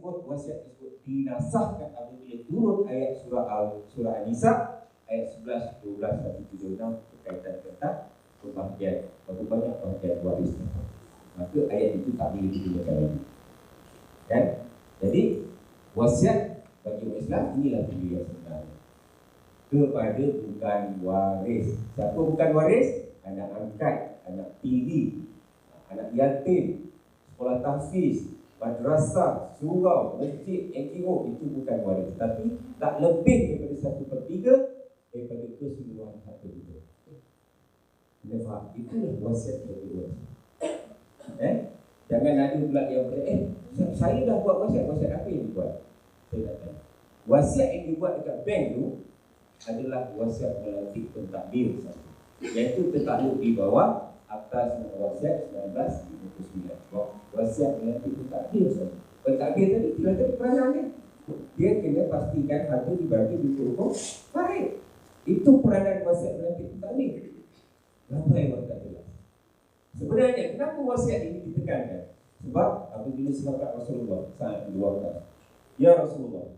tersebut, wasiat tersebut dinasahkan apabila turun ayat surah An-Nisa ayat 11, 12 dan 76 berkaitan tentang pembahagian, berapa banyak pembahagian waris. Maka ayat itu tak boleh digunakan lagi. Kan? Jadi wasiat bagi orang Islam inilah pilihan sebenarnya. Kepada bukan waris. Siapa bukan waris? Anak angkat, anak tiri, anak yatim, sekolah tahfiz, madrasah, surau, masjid, NGO, itu bukan waris. Tapi tak lebih daripada 1/3 daripada keseluruhan harta kita. Anda faham? Itulah wasiat bagi waris. Jangan ada pula yang saya dah buat wasiat apa yang dibuat? Saya tak tahu. Wasiat yang dibuat dekat bank tu adalah wasiat melantik pentadbir, iaitu tertakluk di bawah Akta Wasiat 1959. Wasiat melantik pentadbir saja. Pentadbir tadi tidak ada peranan dia. Dia kena pastikan harta dibagi di hukum baik. Itu peranan wasiat melantik pentadbir. Apa yang tak jelas? Sebenarnya kenapa wasiat ini ditekankan? Sebab apabila sahabat Rasulullah sangat diluarkan, ya Rasulullah,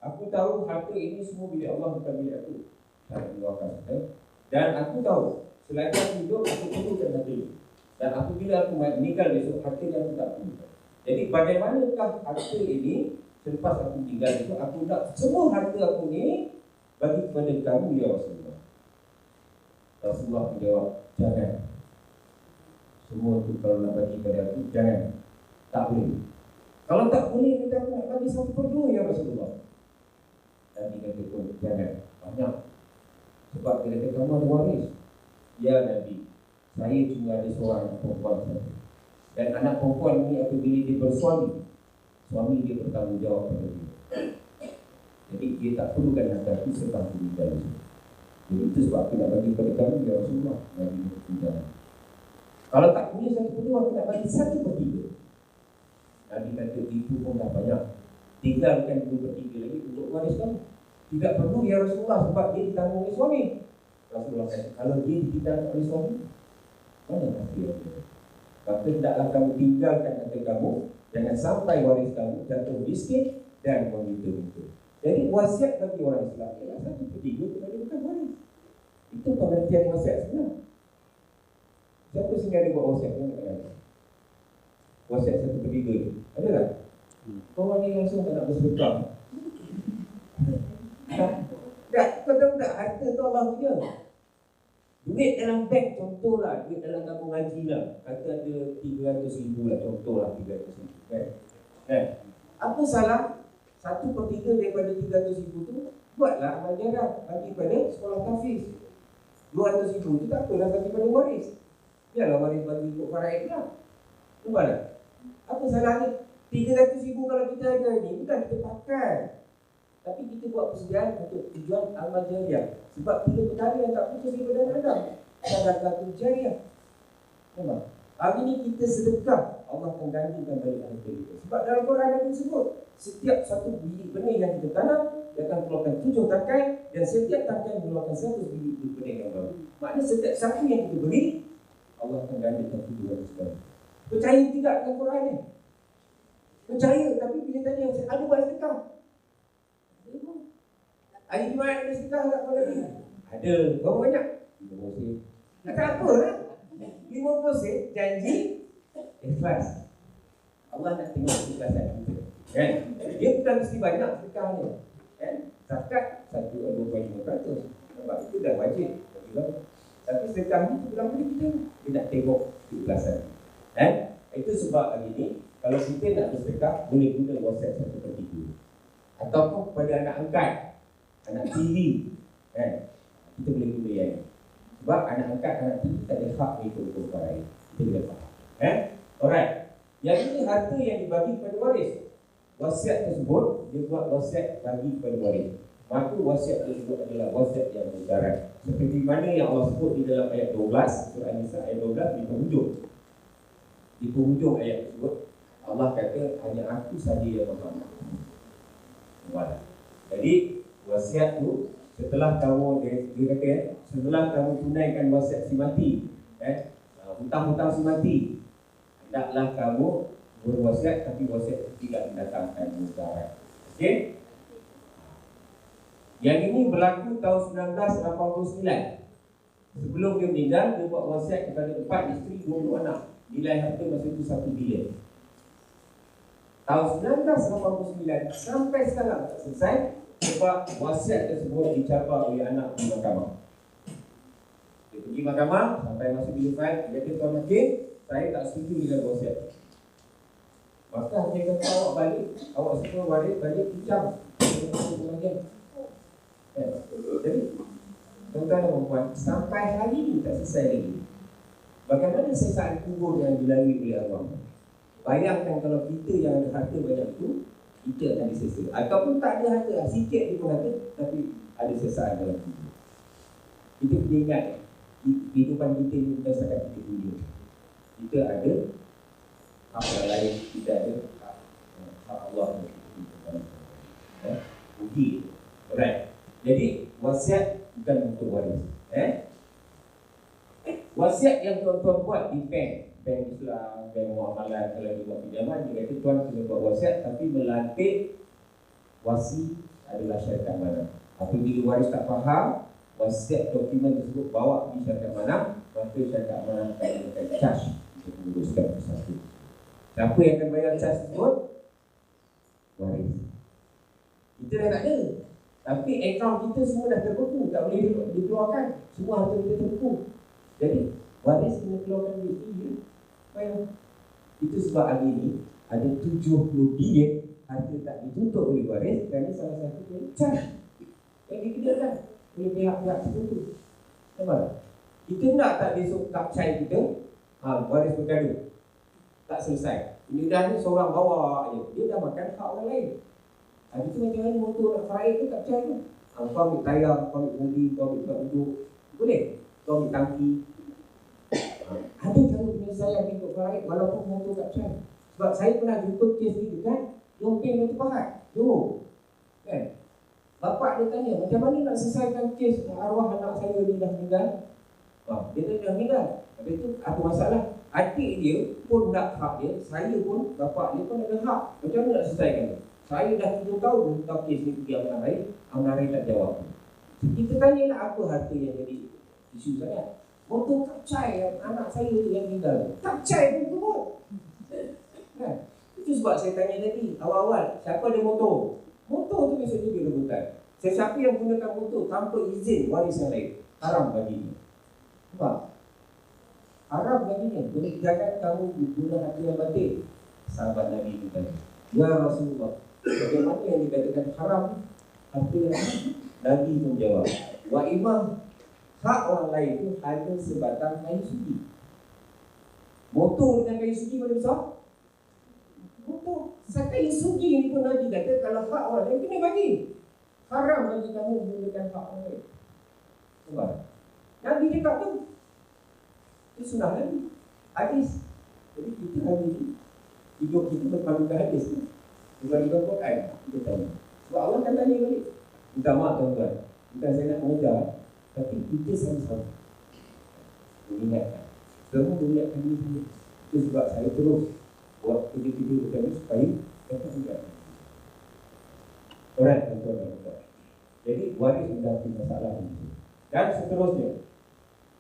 aku tahu harta ini semua milik Allah, bukan milik aku. Sangat diluarkan. Dan aku tahu selagi aku hidup, aku perlukan harta ini. Dan apabila aku meninggal besok, harta yang aku tak perlukan. Jadi bagaimanakah harta ini selepas aku tinggal itu, aku nak semua harta aku ni bagi kepada kamu, ya Rasulullah. Rasulullah menjawab, jangan. Semua itu kalau nak bagi kepada aku, jangan. Tak boleh. Kalau tak boleh, kita aku nak bagi 1/2, ya Rasulullah. Nabi kata pun, jangan. Banyak. Sebab dia kata, kamu ada waris. Ya Nabi, saya cuma ada seorang anak perempuan saja. Dan anak perempuan ini apabila dia bersuami, suami dia bertanggungjawab pada dia. Jadi dia tak perlukan harta itu sebab meninggal. Jadi itu sebab aku nak bagi kepada kamu, ya Rasulullah. Nabi kata, jangan. Kalau tak punya 1/2, aku nak bagi 1/3. Nabi kata, itu pun dah banyak. Tinggalkan 2/3 lagi untuk waris kamu. Tidak perlu, ya Rasulullah, sebab dia ditanggung oleh suami. Rasulullah kata, kalau dia ditanggung oleh suami, mana nanti dia? Maka hendaklah kamu tinggalkan harta kamu. Jangan sampai waris kamu jatuh miskin dan meminta-minta. Jadi wasiat bagi orang Islam ialah 1/3 kepada bukan waris. Itu pengertian wasiat sebenarnya. Siapa sehingga dia buat wasiat? Wasiat 1/3 ni ada tak? Kau ni langsung tak nak bersedekah. Tak, kau tahu tak? Harta tu Allah punya. Duit dalam bank, contohlah, duit dalam tabung haji lah, kata ada 300,000 lah, contohlah 300,000 kan? Apa salah 1/3 daripada 300,000 tu buatlah amal jarah bagi pada sekolah tahfiz. 200,000 tu tak apalah bagi pada waris. Biarlah waris bagi ikut faraid lah. Nampak tak? Apa salahnya? 300,000 kalau kita ada ni, bukan kita pakai, tapi kita buat persediaan untuk tujuan amal jariah. Sebab 3 perkara yang tak putus daripada Adam. Sedekah jariah. Nampak? Hari ni kita sedekah, Allah akan gantikan balik harta kita. Sebab dalam Quran ada disebut, setiap satu biji benih yang kita tanam, dia akan keluarkan 7 tangkai, dan setiap tangkai mengeluarkan 1 biji benih yang baru. Maknanya setiap satu yang kita beri, Allah akan gantikan 700 kali. Percaya tidak dengan Quran ni? Percaya, tapi bila tanya, ada buat sedekah? Hari Jumaat ada sedekah tak pada ni? Ada. Berapa banyak? 50 sen. Tak apa lah. 50 sen, janji ikhlas. Allah nak tengok ikhlasan kita. Kan? Dia bukan mesti banyak sedekahnya. Kan? Zakat 1/25%. Sebab itu dah wajib. Tapi sedekah ni dalam diri kita. Dia nak tengok ikhlasan. Itu sebab hari ni, kalau kita nak bersedekah, boleh guna wasiat 1/3. Ataupun kepada anak angkat, anak tiri, kan? Kita boleh guna yang ni. Sebab anak angkat, anak tiri tak ada hak ikut hukum faraid. Kita boleh faham. Alright. Yang ini harta yang dibagi kepada waris. Wasiat tersebut, dia buat wasiat bagi kepada waris. Maka wasiat tersebut adalah wasiat yang mudarat. Seperti mana yang Allah sebut di dalam ayat 12, surah An-Nisa ayat 12 di penghujung. Di penghujung ayat tersebut, Allah kata, hanya aku sahaja yang memahami. Jadi wasiat tu, setelah kamu, dia kata, setelah kamu tunaikan wasiat si mati, hutang-hutang si mati, hendaklah kamu berwasiat tapi wasiat tidak mendatangkan mudarat. Okey? Yang ini berlaku tahun 1989. Sebelum dia meninggal, dia buat wasiat kepada 4 isteri, 20 anak. Nilai harta masa itu 1 bilion. Tahun 1989 sampai sekarang tak selesai sebab wasiat tersebut dicabar oleh anak di mahkamah. Dia pergi mahkamah sampai masuk bilik file, dia kata tuan hakim, saya tak setuju dengan wasiat. Maka dia kata awak balik, awak semua balik bincang. Jadi tuan-tuan dan puan, sampai hari ini tak selesai lagi. Bagaimana sesaan kubur yang dilalui oleh Allah? Bayangkan kalau kita yang ada harta banyak itu, kita akan disesa. Ataupun tak ada harta, sikit dia pun ada, tapi ada sesaan dalam kubur. Kita kena ingat, kehidupan kita ni bukan setakat kita dunia. Kita ada hak orang lain, kita ada hak Allah yang kita punya. Uji. Alright. Jadi wasiat bukan untuk waris. Wasiat yang tuan-tuan buat di bank Islam, bank muamalat, kalau dia buat pinjaman, dia kata tuan kena buat wasiat tapi melantik wasi adalah syarikat mana. Apabila waris tak faham, wasiat dokumen tersebut bawa di syarikat mana, maka syarikat mana akan charge untuk menguruskan sesuatu. Siapa yang akan bayar charge tersebut? Waris. Kita dah tak ada. Tapi akaun kita semua dah terbeku, tak boleh dikeluarkan. Semua harta kita terbeku. Jadi waris kena keluarkan duit tinggi. Bayang. Itu sebab hari ini ada 70 bilion harta tak dituntut oleh waris kerana salah satu pencah yang dikenakan oleh pihak-pihak tertentu. Nampak? Kita nak tak besok kapcai kita waris bergaduh. Tak selesai. Ini dah ni seorang bawa je. Dia dah makan hak orang lain. Itu macam mana motor nak faraid tu tak percaya tu. Kau ambil tayar, kau ambil bodi, kau ambil tempat duduk. Boleh? Kau ambil tangki. Ada cara penyelesaian untuk faraid walaupun motor tak percaya. Sebab saya pernah jumpa kes ni dekat Lompeng Batu Pahat, Johor. Kan? Bapak dia tanya, macam mana nak selesaikan kes arwah anak saya ni dah meninggal? Dia dah meninggal. Habis tu apa masalah? Adik dia pun nak hak dia, saya pun, bapak dia pun ada hak. Macam mana nak selesaikan dia? Saya dah 7 tahun minta kes ni pergi Amal Rai tak jawab. Kita tanya lah apa harta yang jadi isu sangat. Motor kapcai anak saya tu yang meninggal. Kapcai pun kebut. Kan? Itu sebab saya tanya tadi, awal-awal, siapa ada motor? Motor tu besok juga rebutan. Siapa yang gunakan motor tanpa izin waris yang lain, haram baginya. Nampak? Haram baginya. Boleh jangan kamu guna harta yang batil. Sahabat Nabi itu tadi, ya Rasulullah, bagaimana yang dikatakan haram? Harta yang Nabi menjawab, wa imam, hak orang lain itu hanya sebatang kayu suci. Motor dengan kayu suci mana besar? Motor. Kayu suci ni pun Nabi kata kalau hak orang lain kena bagi. Haram bagi kamu menggunakan hak orang lain. Sebab Nabi cakap tu, itu sunnah Nabi. Hadis. Jadi kita hari ini hidup kita berpandukan hadis tu. Bukan Quran. Kita tanya. Sebab Allah kan tanya balik. Minta maaf tuan-tuan. Bukan saya nak mengejar, tapi kita sama-sama mengingatkan. Semua mengingatkan diri sendiri. Itu sebab saya terus buat kerja-kerja macam ni supaya kita ingatkan. Alright, tuan-tuan. Jadi waris mendapat masalah ini. Dan seterusnya.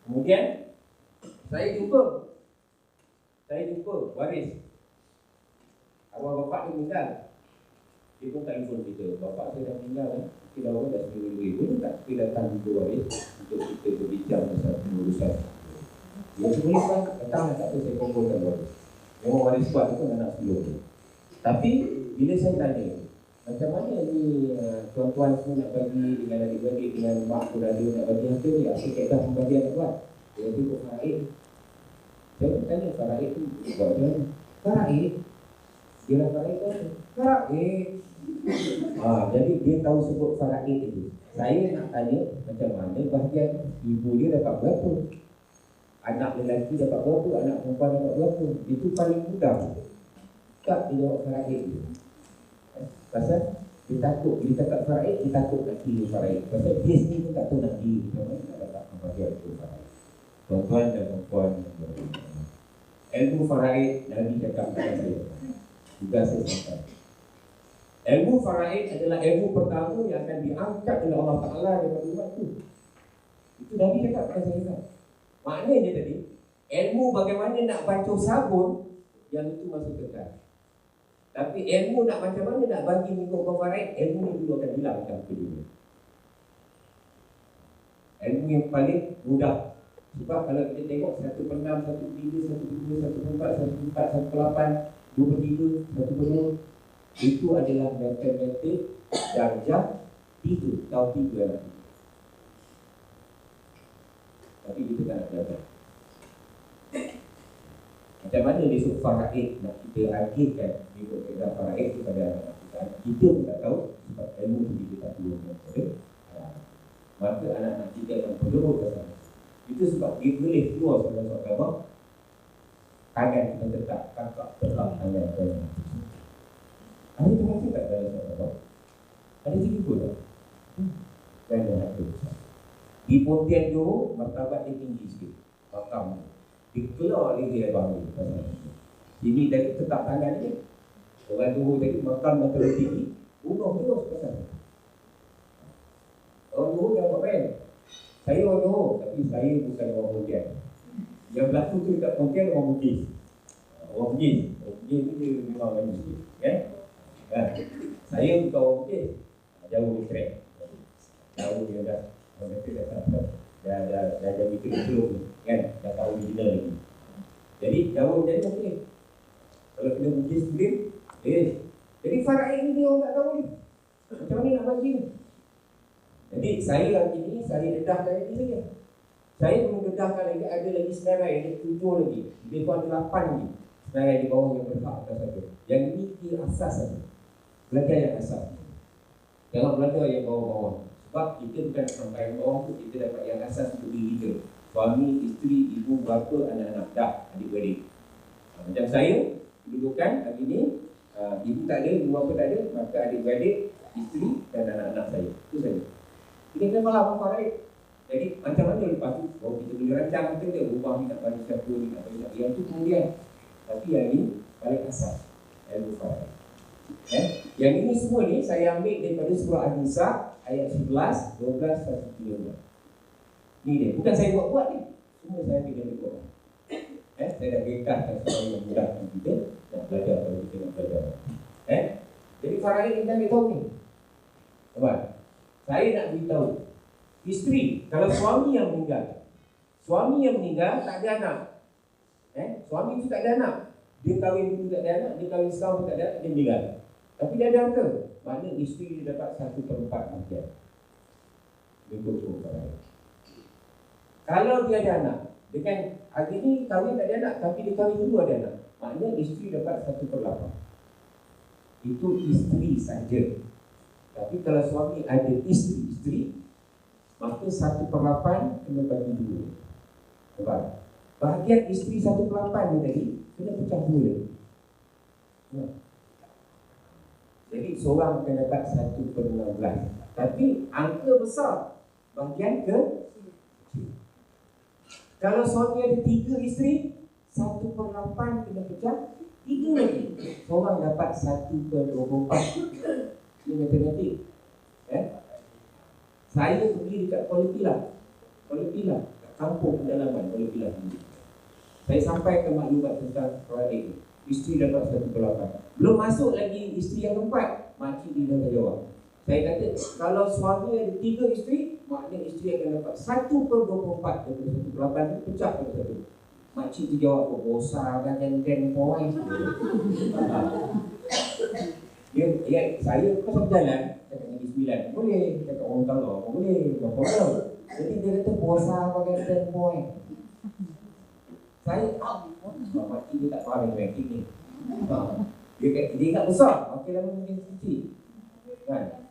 Kemudian saya jumpa waris. Arwah bapak dia meninggal. Dia pun telefon kita, bapak saya dah meninggal kita dah orang dah sendiri. Boleh tak kita datang juga waris untuk kita berbincang pasal pengurusan. Dia boleh kan, datang tak apa saya kumpulkan waris. Memang waris kuat tu kan anak sebelum tu. Tapi bila saya tanya, macam mana ni tuan-tuan semua nak bagi dengan adik-adik, dengan mak saudara nak bagi harta ni, apa kaedah pembagian nak buat? Dia kata ikut faraid. Saya pun tanya faraid tu buat macam mana? Faraid? Dia lah faraid tu faraid. Jadi dia tahu sebut faraid itu. Saya nak tanya macam mana bahagian ibu dia dapat berapa, anak lelaki dapat berapa, anak perempuan dapat berapa. Itu paling mudah. Tak dia jawab faraid tu. Pasal dia takut, dia cakap faraid, dia takut nak kira faraid. Pasal dia sendiri pun tak tahu nak kira macam mana nak dapat bahagian itu faraid. Tuan-tuan dan puan-puan, Ilmu faraid Nabi cakap kepada saya. Juga saya sampai. Ilmu faraid adalah ilmu pertama yang akan diangkat oleh Allah Ta'ala daripada umat itu. Itu Nabi cakap kepada saya. Maknanya tadi, ilmu bagaimana nak basuh sabun, yang itu masuk kekal. Tapi ilmu nak macam mana nak bagi mengikut faraid, ilmu ni dulu akan hilang dalam dunia. Ilmu yang paling mudah. Sebab kalau kita tengok 1/6, 1/3, 1/2, 1/4, 1/4, 1/8, 2/3, 1/2, itu adalah matematik darjah 3, tahun 3 lah. Tapi kita tak nak belajar. Macam mana besok faraid nak kita agihkan mengikut keadaan faraid kepada anak-anak kita. Kita pun tak tahu sebab ilmu tu kita tak turunkan kepada maka anak-anak kita akan berlumur ke sana. Itu sebab dia boleh keluar dalam surat khabar. Tangan kita tetap kakak terang tangan kita. Ada termasuk tak dalam surat khabar? Ada 3 pun tak? Dan ada di Pontian Johor, martabat dia tinggi sikit. Makam dia keluar lagi abang ni. Sini tadi tetap tangan ni. Orang Johor tadi makam yang terlalu tinggi, bunuh terus pasal. Orang Johor dah buat main. Saya orang Johor, tapi saya bukan orang Pontian. Yang berlaku tu dekat Pontian orang Bugis. Orang Bugis ni dia memang manis sikit. Saya bukan orang Bugis. Jauh di trek. Jauh dia dah. Orang kata dah jadi keluk kan, dah tahu original lagi. Jadi jauh jadi okey. Kalau kena Bugis boleh. Jadi faraid ni orang tak tahu ni. Macam mana nak bagi ni? Jadi saya hari ini, saya dedahkan lagi saja. Saya belum dedahkan lagi, ada lagi senarai, ada 7 lagi. Lebih kurang 8 lagi. Senarai di bawah yang berhak atas satu. Yang ini dia asas saja. Belajar yang asas. Jangan belajar yang bawah-bawah. Sebab kita bukan sampai yang bawah tu, kita dapat yang asas untuk diri kita. Suami, isteri, ibu, bapa, anak-anak, dah, adik-beradik. Macam saya, kedudukan hari ini, ibu tak ada, ibu bapa tak ada, maka adik-beradik, isteri dan anak-anak saya. Itu saja. Kita kena faham faraid. Jadi macam mana lepas tu, kita boleh rancang kita rumah ni nak bagi siapa ni, nak bagi siapa. Yang tu kemudian. Tapi yang ini paling asas ilmu faraid. Yang ini semua ni saya ambil daripada surah An-Nisa ayat 11, 12, 13. Ni dia, bukan saya buat-buat ni. Semua saya ambil dari Quran. Saya dah ringkaskan supaya memudahkan kita nak belajar kalau kita nak belajar. Jadi faraid kita ambil tahu ni. Teman, saya nak beritahu isteri, kalau suami yang meninggal, tak ada anak. Suami tu tak ada anak. Dia kahwin dulu tak ada anak, dia kahwin sekarang tak ada anak, dia meninggal. Tapi dia ada harta. Maknanya isteri dia dapat 1/4 bahagian. Untuk faraid. Kalau dia ada anak, dengan hari ni kahwin tak ada anak, tapi dia kahwin dulu ada anak, maknanya isteri dapat 1/8. Itu isteri saja. Tapi kalau suami ada isteri, maka 1/8 kena bagi dua. Nampak? Bahagian isteri 1/8 ni tadi kena pecah dua. Jadi seorang akan dapat 1/16. Tapi angka besar bahagian ke kecil. Kalau suami ada 3 isteri, 1/8 kena pecah 3 lagi. Seorang dapat 1/24. Ini matematik. Saya pergi dekat Kuala Pilah, kat kampung pedalaman Kuala Pilah ini. Saya sampaikan maklumat tentang faraid. Isteri dapat 1/8. Belum masuk lagi isteri yang keempat, makcik dia dah jawab. Saya kata, kalau suami ada 3 isteri, maknanya isteri akan dapat 1/24 daripada 1/8 ni, pecah pada 1. Makcik dia jawab, bosan kan gen point. Saya pasal berjalan, cakap Negeri Sembilan, boleh. Cakap orang Tala, boleh. Apa-apa. Jadi dia kata, bosan pakai gen point. Saya makcik dia tak faham matematik ni. Dia ingat besar, makin lama makin kecil. Kan?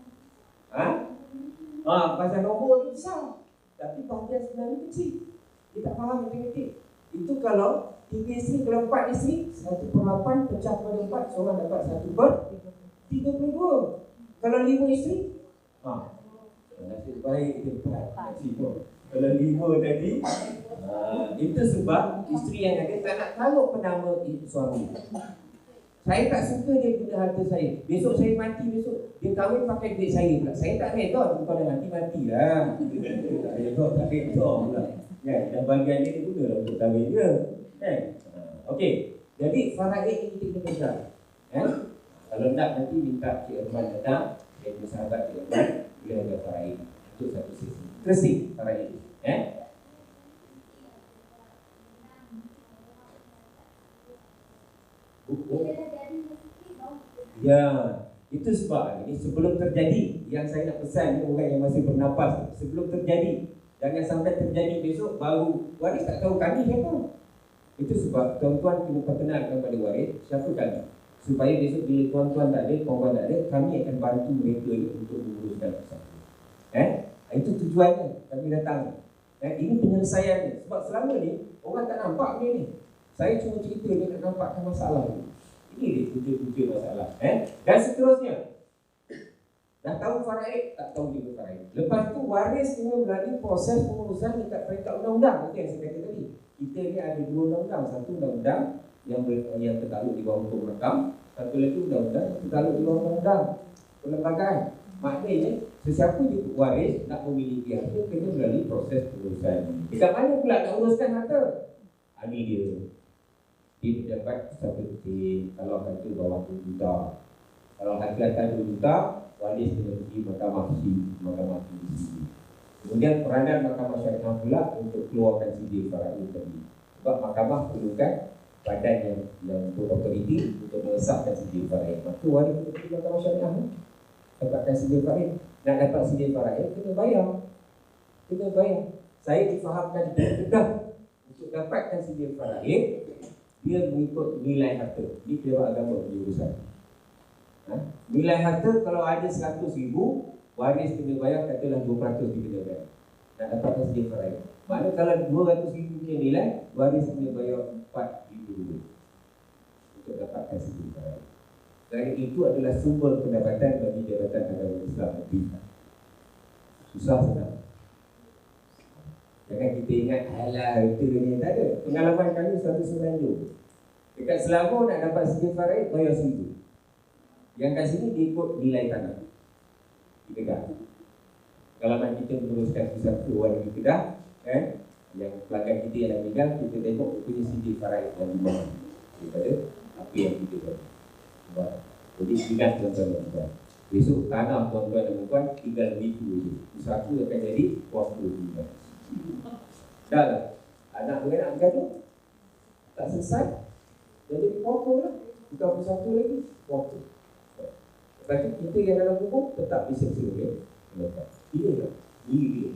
Pasal nombor tu besar, tapi bahagian sebenarnya kecil. Dia tak faham matematik. Itu kalau 3 isteri, kalau 4 isteri, 1/8 pecah pada 4, seorang dapat 1/32. Kalau 5 isteri, nasib baik kita dapat nasib tu. Kalau 5 tadi, itu sebab isteri yang ada tak nak taruh penama suami. Saya tak suka dia guna harta saya. Besok saya mati, besok dia kahwin pakai duit saya pula. Saya tak redha pada mati-matilah. Tak redha pula. Kan? Dan bagian dia guna untuk kahwin dia. Kan? Okey. Jadi faraid ini kita kena pegang. Kalau nak nanti minta Cik Irman datang, dia punya sahabat Cik Irman, dia ada faraid untuk satu sesi. Terusik faraid. Ya, itu sebab ini sebelum terjadi. Yang saya nak pesan orang yang masih bernapas, sebelum terjadi, jangan sampai terjadi besok baru waris tak tahu kami siapa. Itu sebab tuan-tuan kena perkenalkan pada waris siapa kami, supaya besok bila tuan-tuan tak ada, puan-puan tak ada, kami akan bantu mereka untuk menguruskan sesuatu. Itu tujuannya kami datang. Ini penyelesaiannya. Sebab selama ni orang tak nampak ni. Saya cuma cerita dia nak nampakkan masalah ni. Ini dia punca-punca masalah. Dan seterusnya, dah tahu faraid, tak tahu juga faraid. Lepas tu waris kena melalui proses pengurusan dekat peringkat undang-undang. Itu yang saya kata tadi. Kita ni ada 2 undang-undang. Satu undang-undang yang tertakluk di bawah hukum makam, satu lagi undang-undang yang tertakluk di bawah undang-undang perlembagaan. Maknanya sesiapa je waris nak memiliki harta kena melalui proses pengurusan. Dekat mana pula nak uruskan harta? Ini dia. Dia dapat seperti kalau harta bawah 2 juta. Kalau harta atas 2 juta, waris kena pergi mahkamah tinggi. Kemudian peranan mahkamah syariah pula untuk keluarkan sidil faraid tadi. Sebab mahkamah perlukan badan yang berautoriti untuk mengesahkan sidil faraid. Maka waris kena pergi mahkamah syariah dapatkan sidil faraid. Nak dapat sidil faraid kena bayar. Saya difahamkan mudah untuk dapatkan sidil faraid. Dia mengikut nilai harta. Ini pejabat agama punya urusan. Nilai harta kalau ada 100,000, waris kena bayar katalah 2% dia kena bayar. Nak dapatkan sidil faraid. Maknanya kalau 200,000 punya nilai, waris kena bayar 4,000 untuk dapatkan sidil faraid. Dan itu adalah sumber pendapatan bagi Jabatan Agama Islam Negeri. Susah senang. Jangan kita ingat alah itu ni, tak ada. Pengalaman kami 190. Dekat Selangor nak dapat sidil faraid bayar 1,000. Yang kat sini dia ikut nilai tanah. Dipegang. Pengalaman kita meneruskan satu orang di Kedah, yang pelanggan kita yang dah meninggal, kita tengok punya sidil faraid yang di bawah daripada apa yang kita buat. Jadi ingat tuan-tuan. Besok tanah tuan-tuan dan puan tinggal ribu je. Satu akan jadi waktu juga. Dah lah. Anak beranak bergaduh tak selesai. Jadi pokok lah. Bukan bersatu lagi. Pokok. Lepas tu kita yang dalam kubur tetap diseksa oleh Allah. Ini lah. Ini dia.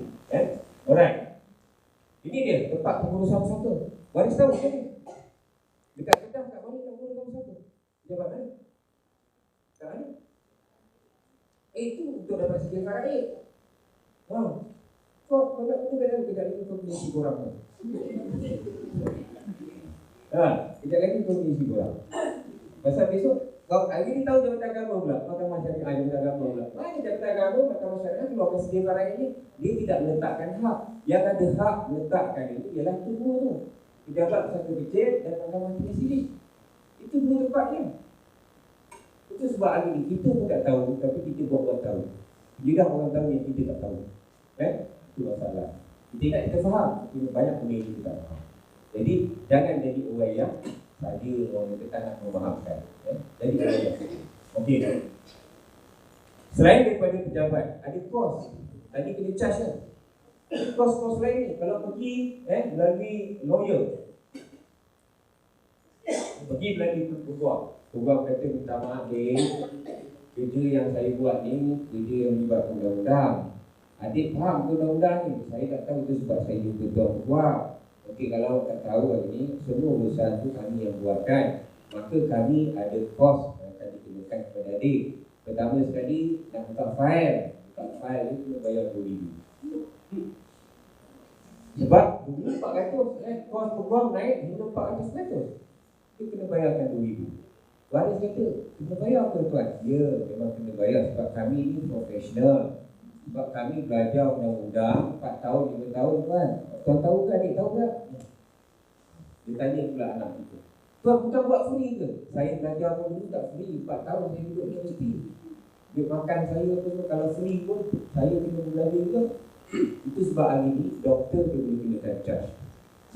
Alright. Ini dia tempat pengurusan bersatu. Waris tahu kan? Dekat Kedah kat mana nak pengurusan bersatu? Jabat mana? Kat mana? Itu untuk dapat sidil faraid. Kau nak benda kadang kejap lagi kau punya isi borang tu. Kejap lagi kau punya isi borang. Pasal besok kau hari ni tahu Jabatan Agama pula, Mahkamah Syariah Jabatan Agama pula. Mana Jabatan Agama, Mahkamah Syariah keluarkan sidil faraid ini, dia tidak meletakkan hak. Yang ada hak meletakkan ini ialah itu dua tu. Pejabat satu kecil dan Mahkamah Tinggi Sidil. Itu dua tempatnya. Itu sebab hari ni kita pun tak tahu, tapi kita buat tahu. Juga orang tahu yang kita tak tahu. Itu masalah. Kita kita faham, tapi banyak benda yang kita tak faham. Jadi jangan jadi orang yang saja orang yang tak nak memahamkan. Jadi orang yang okey. Selain daripada pejabat, ada kos. Tadi kena charge kan. Kos-kos lain ni kalau pergi melalui lawyer, pergi melalui peguam kata minta maaf kerja yang saya buat ni kerja yang melibatkan undang-undang. Adik faham ke undang-undang ni? Saya tak tahu, itu sebab saya jumpa tuan peguam. Okey, kalau tak tahu hari ni semua urusan tu kami yang buatkan, maka kami ada kos yang akan dikenakan kepada adik. Pertama sekali nak buka file ni kena bayar RM2,000. Sebab dulu 400 kos peguam naik hingga 400. Dia kena bayarkan RM2,000. Waris kata, kena bayar ke tuan? Ya, memang kena bayar sebab kami ni profesional. Sebab kami belajar undang-undang 4 tahun, 5 tahun kan. Tuan tahu ke adik tahu tak? Dia tanya pula anak itu. Tuan bukan buat free ke? Saya belajar pun dulu tak free. 4 tahun saya duduk universiti. Duit makan saya apa semua. Kalau free pun saya kena belajar juga. Itu sebab hari ni doktor dia boleh kenakan charge,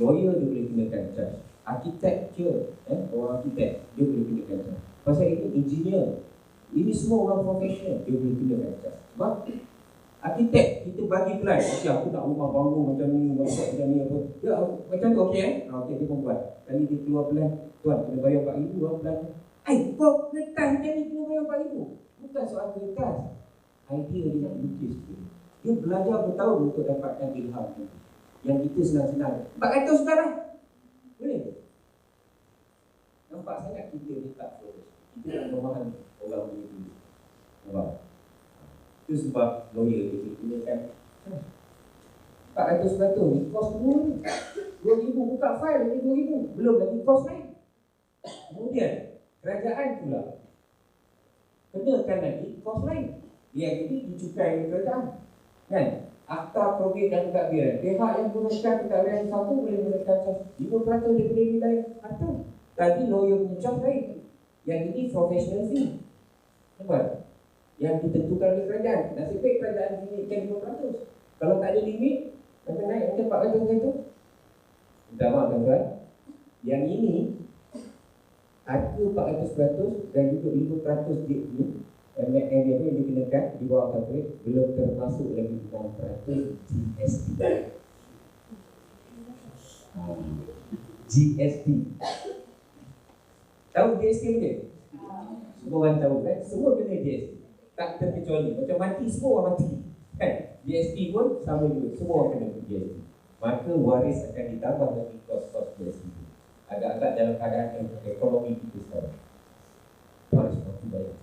lawyer dia boleh kenakan charge, architecture, orang arkitek dia boleh kenakan charge. Pasal ini engineer, ini semua orang profesional dia boleh kenakan charge. Sebab arkitek kita bagi plan, okay, aku nak rumah bangun macam ni, macam ni apa. Ya, macam tu okey okey dia pun buat. Kali dia keluar plan, tuan kena bayar 4,000 orang plan. Kau kertas macam ni kena bayar 4,000. Bukan soal kertas. Idea dia nak lukis tu. Dia belajar bertahun untuk dapatkan ilham tu. Yang kita senang-senang 400 sudah lah. Boleh? Nampak sangat kita ni tak fokus. Kita nak memahami orang punya dulu. Nampak? Itu sebab lawyer kita gunakan 400 ni kos semua ni 2,000 buka file ni 2,000. Belum lagi kos lain. Kemudian kerajaan pula kenakan lagi kos lain. Yang ini dicukai oleh kerajaan. Kan? Akta probit dan pentadbiran. Pihak yang menggunakan pentadbiran satu boleh menggunakan 5% daripada nilai harta. Tadi lawyer punya charge lain. Yang ini professional fee. Nampak? Yang ditentukan oleh kerajaan. Nasib baik kerajaan limitkan 5%. Kalau tak ada limit, macam naik macam 400 itu. Minta maaf tuan-tuan. Yang ini harga 400% dan juga 5% dia ni yang dikenakan di bawah tarikh belum termasuk lagi 6% GST. GST. Tahu GST mungkin? Semua orang tahu kan? Semua kena GST. Tak terkecuali. Macam mati, semua orang mati. Kan? GST pun sama juga. Semua orang kena GST. Maka waris akan ditambah lagi kos-kos GST. Agak-agak dalam keadaan ekonomi kita sekarang. Waris makin banyak.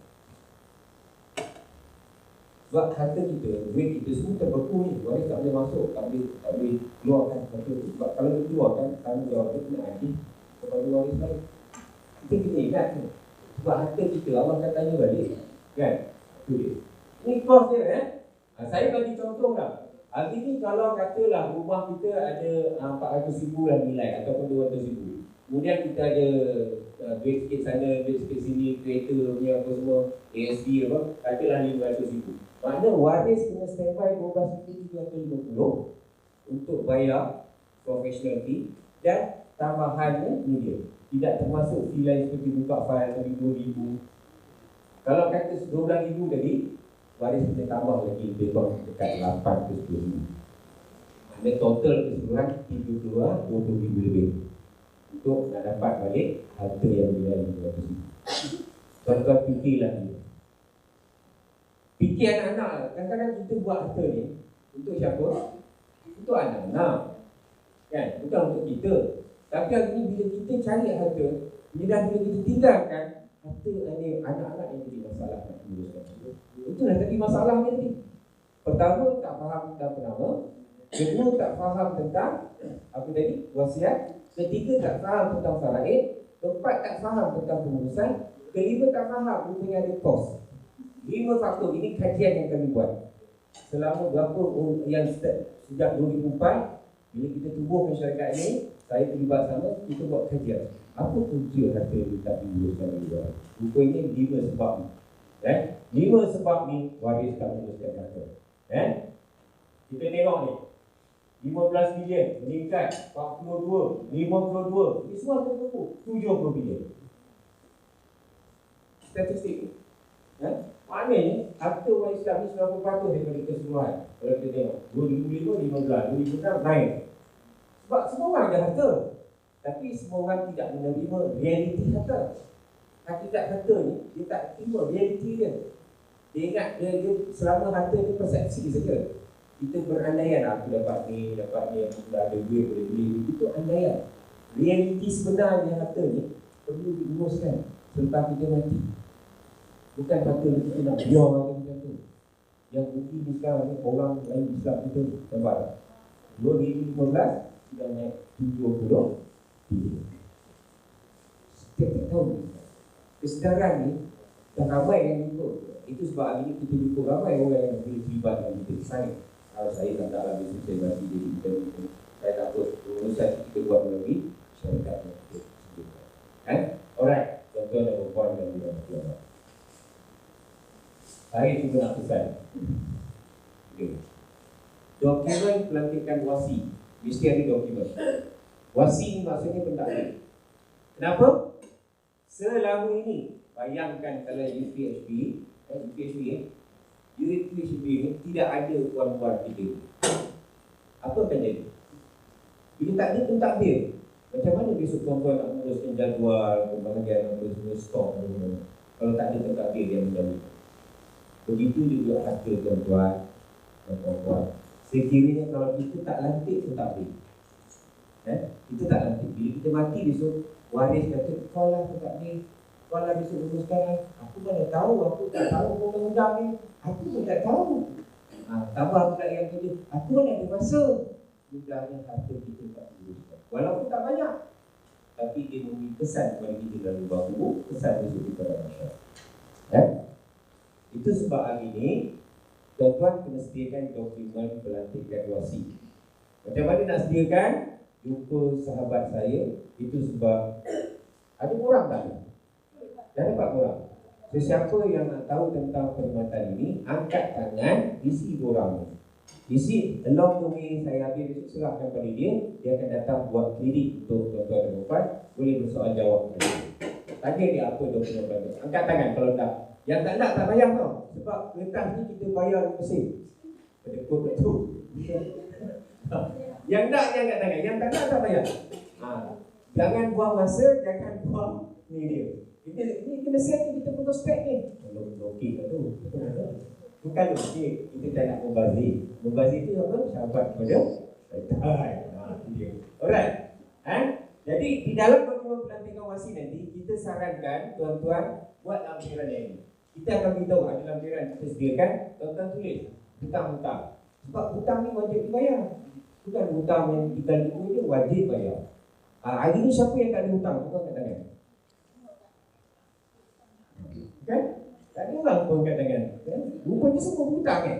Sebab harta kita, duit kita semua terbeku ni. Waris tak boleh masuk, tak boleh keluarkan harta tu. Sebab kalau dia keluarkan, tanggungjawab dia kena adil kepada waris lain. Kita kena ingat ni. Sebab harta kita, Allah akan tanya balik. Kan? Itu dia. Ini kos dia saya bagi contoh lah. Hari ni kalau katalah rumah kita ada 400,000 lah nilai ataupun 200,000. Kemudian kita ada duit sikit sana, duit sikit sini, kereta punya apa semua, ASB apa, katalah 500,000. Maknanya waris kena standby 12,350 untuk bayar professional fee dan tambahannya ni dia. Tidak termasuk fee lain seperti buka file tadi 2,000. Kalau kata 12,000 tadi, waris kena tambah lagi lebih kurang dekat 8 ke 10,000. Maknanya total keseluruhan 20,000 lebih untuk nak dapat balik harta yang nilai 500,000. Tuan-tuan fikirlah ni. Fikir anak-anak. Kadang-kadang kita buat harta ni untuk siapa? Untuk anak-anak. Kan? Bukan untuk kita. Tapi hari ni bila kita cari harta, bila kita tinggalkan, harta ni anak-anak yang jadi masalah nak uruskan. Itulah tadi masalahnya tadi. Pertama, tak faham tentang penama. Kedua, tak faham tentang apa tadi? Wasiat. Ketiga, tak faham tentang faraid. Keempat, tak faham tentang pengurusan. Kelima, tak faham rupanya ada kos. 5 faktor ini kajian yang kami buat selama berapa yang sejak 2004 bila kita tubuhkan syarikat ini. Saya terlibat sama, kita buat kajian apa punca harta yang tak diuruskan oleh orang. Rupanya 5 sebab ni. 5 sebab ni waris tak menguruskan harta. Kita tengok ni 15 bilion meningkat 42, 52. Ini semua terkumpul 70 bilion. Statistik ni. Maknanya harta orang Islam ni 90% daripada keseluruhan. Kalau kita tengok 2005, 15, 2006 naik. Sebab semua orang ada harta. Tapi semua orang tidak menerima realiti harta. Hakikat harta ni dia tak terima realiti dia. Dia ingat dia selama harta dia persepsi saja. Kita berandaian aku dapat ni, aku dah ada duit boleh beli. Itu andaian. Realiti sebenarnya harta ni perlu diuruskan selepas kita mati. Bukan harta ni kita nak biar lagi macam tu. Yang bukti ni sekarang ni orang lain Islam kita nampak tak? 2015 sudah naik 70 bilion. Setiap tahun kesedaran ni dah ramai yang ikut. Itu Itu sebab hari ini kita jumpa ramai orang yang boleh terlibat dengan kita. Saya tak habis saya masih jadi kita. Saya takut urusan kita buat lagi. Saya tak nak kan? Alright, tuan-tuan dan puan dan puan. Saya juga nak pesan. Okay. Dokumen pelantikan wasi mesti ada dokumen. Wasi ni maksudnya pentadbir. Kenapa? Selama ini bayangkan kalau UPHB ni tidak ada puan-puan kita. Apa akan jadi? Bila tak ada pentadbir, macam mana besok tuan-tuan nak menguruskan jadual, pembahagian nak menguruskan stok kalau tak ada pentadbir yang menjadi. Begitu juga harta tuan-tuan dan puan-puan. Sekiranya kalau kita tak lantik pentadbir, kita tak lantik. Bila kita mati besok, waris kata, kau lah pentadbir, kau lah besok uruskan. Aku mana tahu, aku tak tahu undang-undang ni. Aku pun tak tahu. Tambah pula yang kerja, aku mana ada masa. Mudahnya harta kita tak uruskan. Walaupun tak banyak, tapi dia memberi kesan kepada kita dalam bahu, kesan besok kepada masyarakat. Itu sebab hari ini tuan-tuan kena sediakan dokumen pelantikan wasi. Macam mana nak sediakan? Jumpa sahabat saya. Itu sebab ada kurang tak? Dah dapat kurang. Sesiapa yang nak tahu tentang perkhidmatan ini, angkat tangan, isi borang ni. Isi along the way, saya habis besok serahkan pada dia. Dia akan datang buat kredit untuk tuan-tuan dan puan. Boleh bersoal jawab. Tanya dia apa dokumen pelantikan. Angkat tangan kalau tak. Yang tak nak tak payah tau. Sebab kertas ni kita bayar mesin. Pada kod tu. Yang nak yang angkat tangan. Yang tak nak tak payah. Jangan buang masa, jangan buang ni dia. Ini kena set kita putus spek ni. Belum okey lah tu. Bukan okey, kita tak nak membazir. Membazir tu apa? Sahabat kepada syaitan. Alright. Jadi di dalam dokumen pelantikan wasi nanti, kita sarankan tuan-tuan buat lampiran ini. Kita akan beritahu ada lampiran kita sediakan, tuan-tuan tulis hutang-hutang. Sebab hutang ni wajib dibayar. Bukan hutang yang kita lupa dia wajib bayar. Hari ni siapa yang tak ada hutang? Bukan kat tangan. Kan? Tak ada orang pun kat tangan. Rupanya semua hutang kan?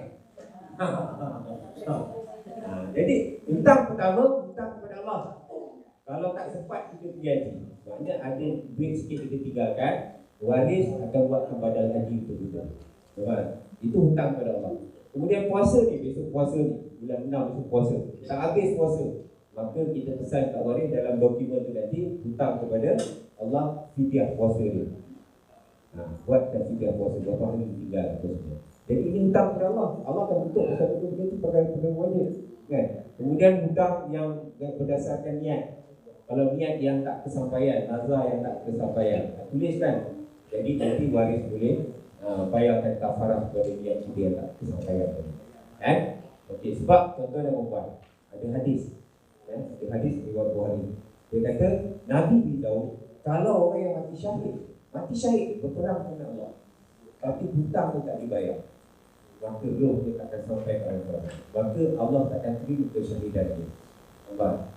Jadi hutang pertama, hutang kepada Allah. Kalau tak sempat kita pergi haji. Maknanya ada duit sikit kita tinggalkan, waris akan buatkan badal haji untuk kita. Itu hutang kepada Allah. Kemudian puasa ni, besok puasa ni, bulan 6 besok puasa. Tak habis puasa, maka kita pesan kat waris dalam dokumen tu nanti hutang kepada Allah fidyah puasa ni. Buatkan fidyah puasa berapa hari tinggal apa semua. Jadi ini hutang kepada Allah. Allah akan tutup satu benda itu perkara wajib. Kan? Kemudian hutang yang berdasarkan niat. Kalau niat yang tak kesampaian, nazar yang tak kesampaian, tuliskan. Jadi nanti waris boleh bayarkan kafarah kepada niat dia yang tak kesampaian. Okey, sebab tuan-tuan dan puan, ada hadis. Ada hadis riwayat Bukhari. Dia kata Nabi beritahu kalau orang yang mati syahid berperang dengan Allah, tapi hutang dia tak dibayar, maka roh dia akan sampai ke akhirat. Maka Allah takkan terima kesyahidan dia.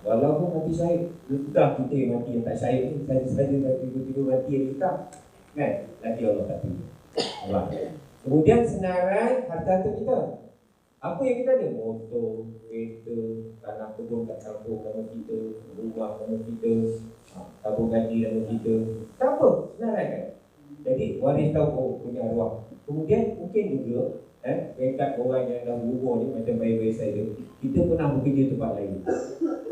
Walaupun mati syahid, entah kita yang mati yang tak syahid ni, saja-saja tiba-tiba mati yang hutang, kan? Nanti Allah tak terima. Kemudian senarai harta-harta kita. Apa yang kita ada? Motor, kereta, tanah kebun kat kampung nama kita, rumah nama kita, tabung gaji nama kita. Tak apa, senarai kan? Jadi waris tahu punya arwah. Kemudian mungkin juga dekat orang yang dah berumur ni, macam bayi-bayi saya, kita pernah bekerja tempat lain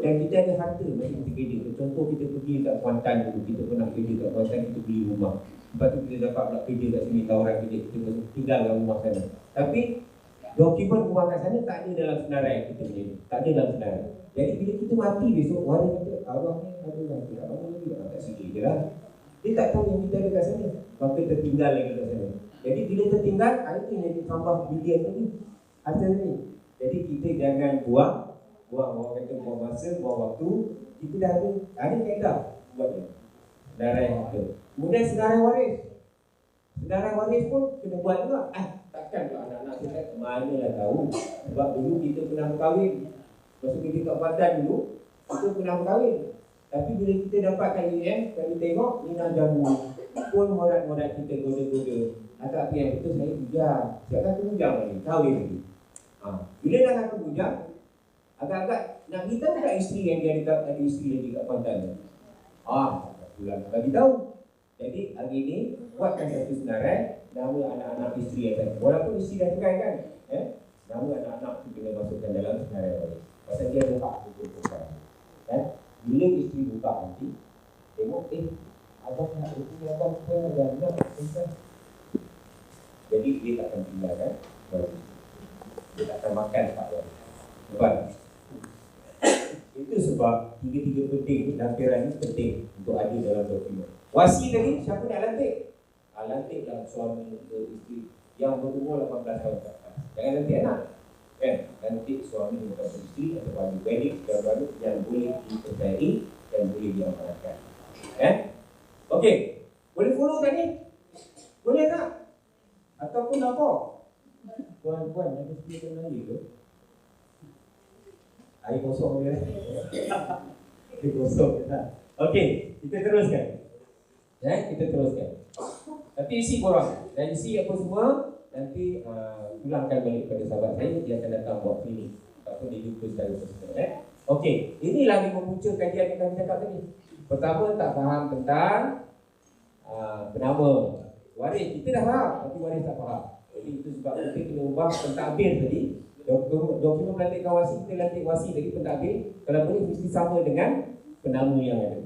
dan kita ada harta macam kita kerja. Contoh kita pergi kat Kuantan dulu, kita pernah kerja kat Kuantan, kita beli rumah. Lepas tu kita dapat pula kerja kat sini, tawaran kerja, kita tinggal dalam rumah sana. Tapi dokumen rumah kat sana tak ada dalam senarai kita punya, tak ada dalam senarai. Jadi bila kita mati besok, waris kata arwah ni ada lagi, abang lagi kat sini je lah. Dia tak tahu yang kita ada kat sana, maka tertinggal lagi kat sana. Jadi bila tertinggal, itu yang tambah bilion tadi, harta ni. Jadi kita jangan buang orang kata buang masa, buang waktu. Kita dah ada kaedah buat ni. Senarai harta. Kemudian senarai waris. Senarai waris pun kena buat juga. Takkan kalau anak-anak kita manalah tahu. Sebab dulu kita pernah berkahwin. Masa kita kat Padang dulu, kita pernah berkahwin. Tapi bila kita dapatkan UM, kami tengok Nina jamu pun morat-morat kita goda-goda. Agak yang betul saya bujang. Siapkan aku bujang lagi, tahu dia lagi. Bila dah aku bujang, agak-agak nak beritahu tak isteri yang dia ada isteri lagi kat Kuantan. Tak pulang nak bagi tahu. Jadi hari ini buatkan satu senarai nama anak-anak isteri yang tadi. Walaupun isteri dah cerai kan, nama anak-anak tu kena masukkan dalam senarai waris. Pasal dia ada hak untuk bukan. Bila isteri buka nanti, tengok abang nak isteri abang pun ada anak bukan. Jadi dia tak akan tinggalkan waris. Dia tak akan makan hak waris. Bukan. Itu sebab tiga-tiga penting lampiran ini penting untuk ada dalam dokumen. Wasi tadi siapa nak lantik? Lantiklah suami ke isteri yang berumur 18 tahun ke atas. Jangan lantik anak. Lantik suami atau isteri atau ahli wedding yang boleh dipercayai dan boleh diamanatkan. Okey. Boleh follow tak ni? Boleh tak? Ataupun apa? Puan-puan ada sedikit lagi ke? Air kosong dia. Air kosong kita. Okey, kita teruskan. Kita teruskan. Tapi isi korang dan isi apa semua nanti pulangkan balik pada sahabat saya. Dia akan datang buat klinik ataupun dia jumpa secara personal. Okey, inilah 5 punca kajian yang kami cakap tadi. Pertama, tak faham tentang penama waris. Kita dah faham tapi waris tak faham. Jadi itu sebab kita kena ubah pentadbir tadi. Dokumen pelantikan wasi, kita lantik wasi tadi pentadbir kalau boleh mesti sama dengan penama yang ada.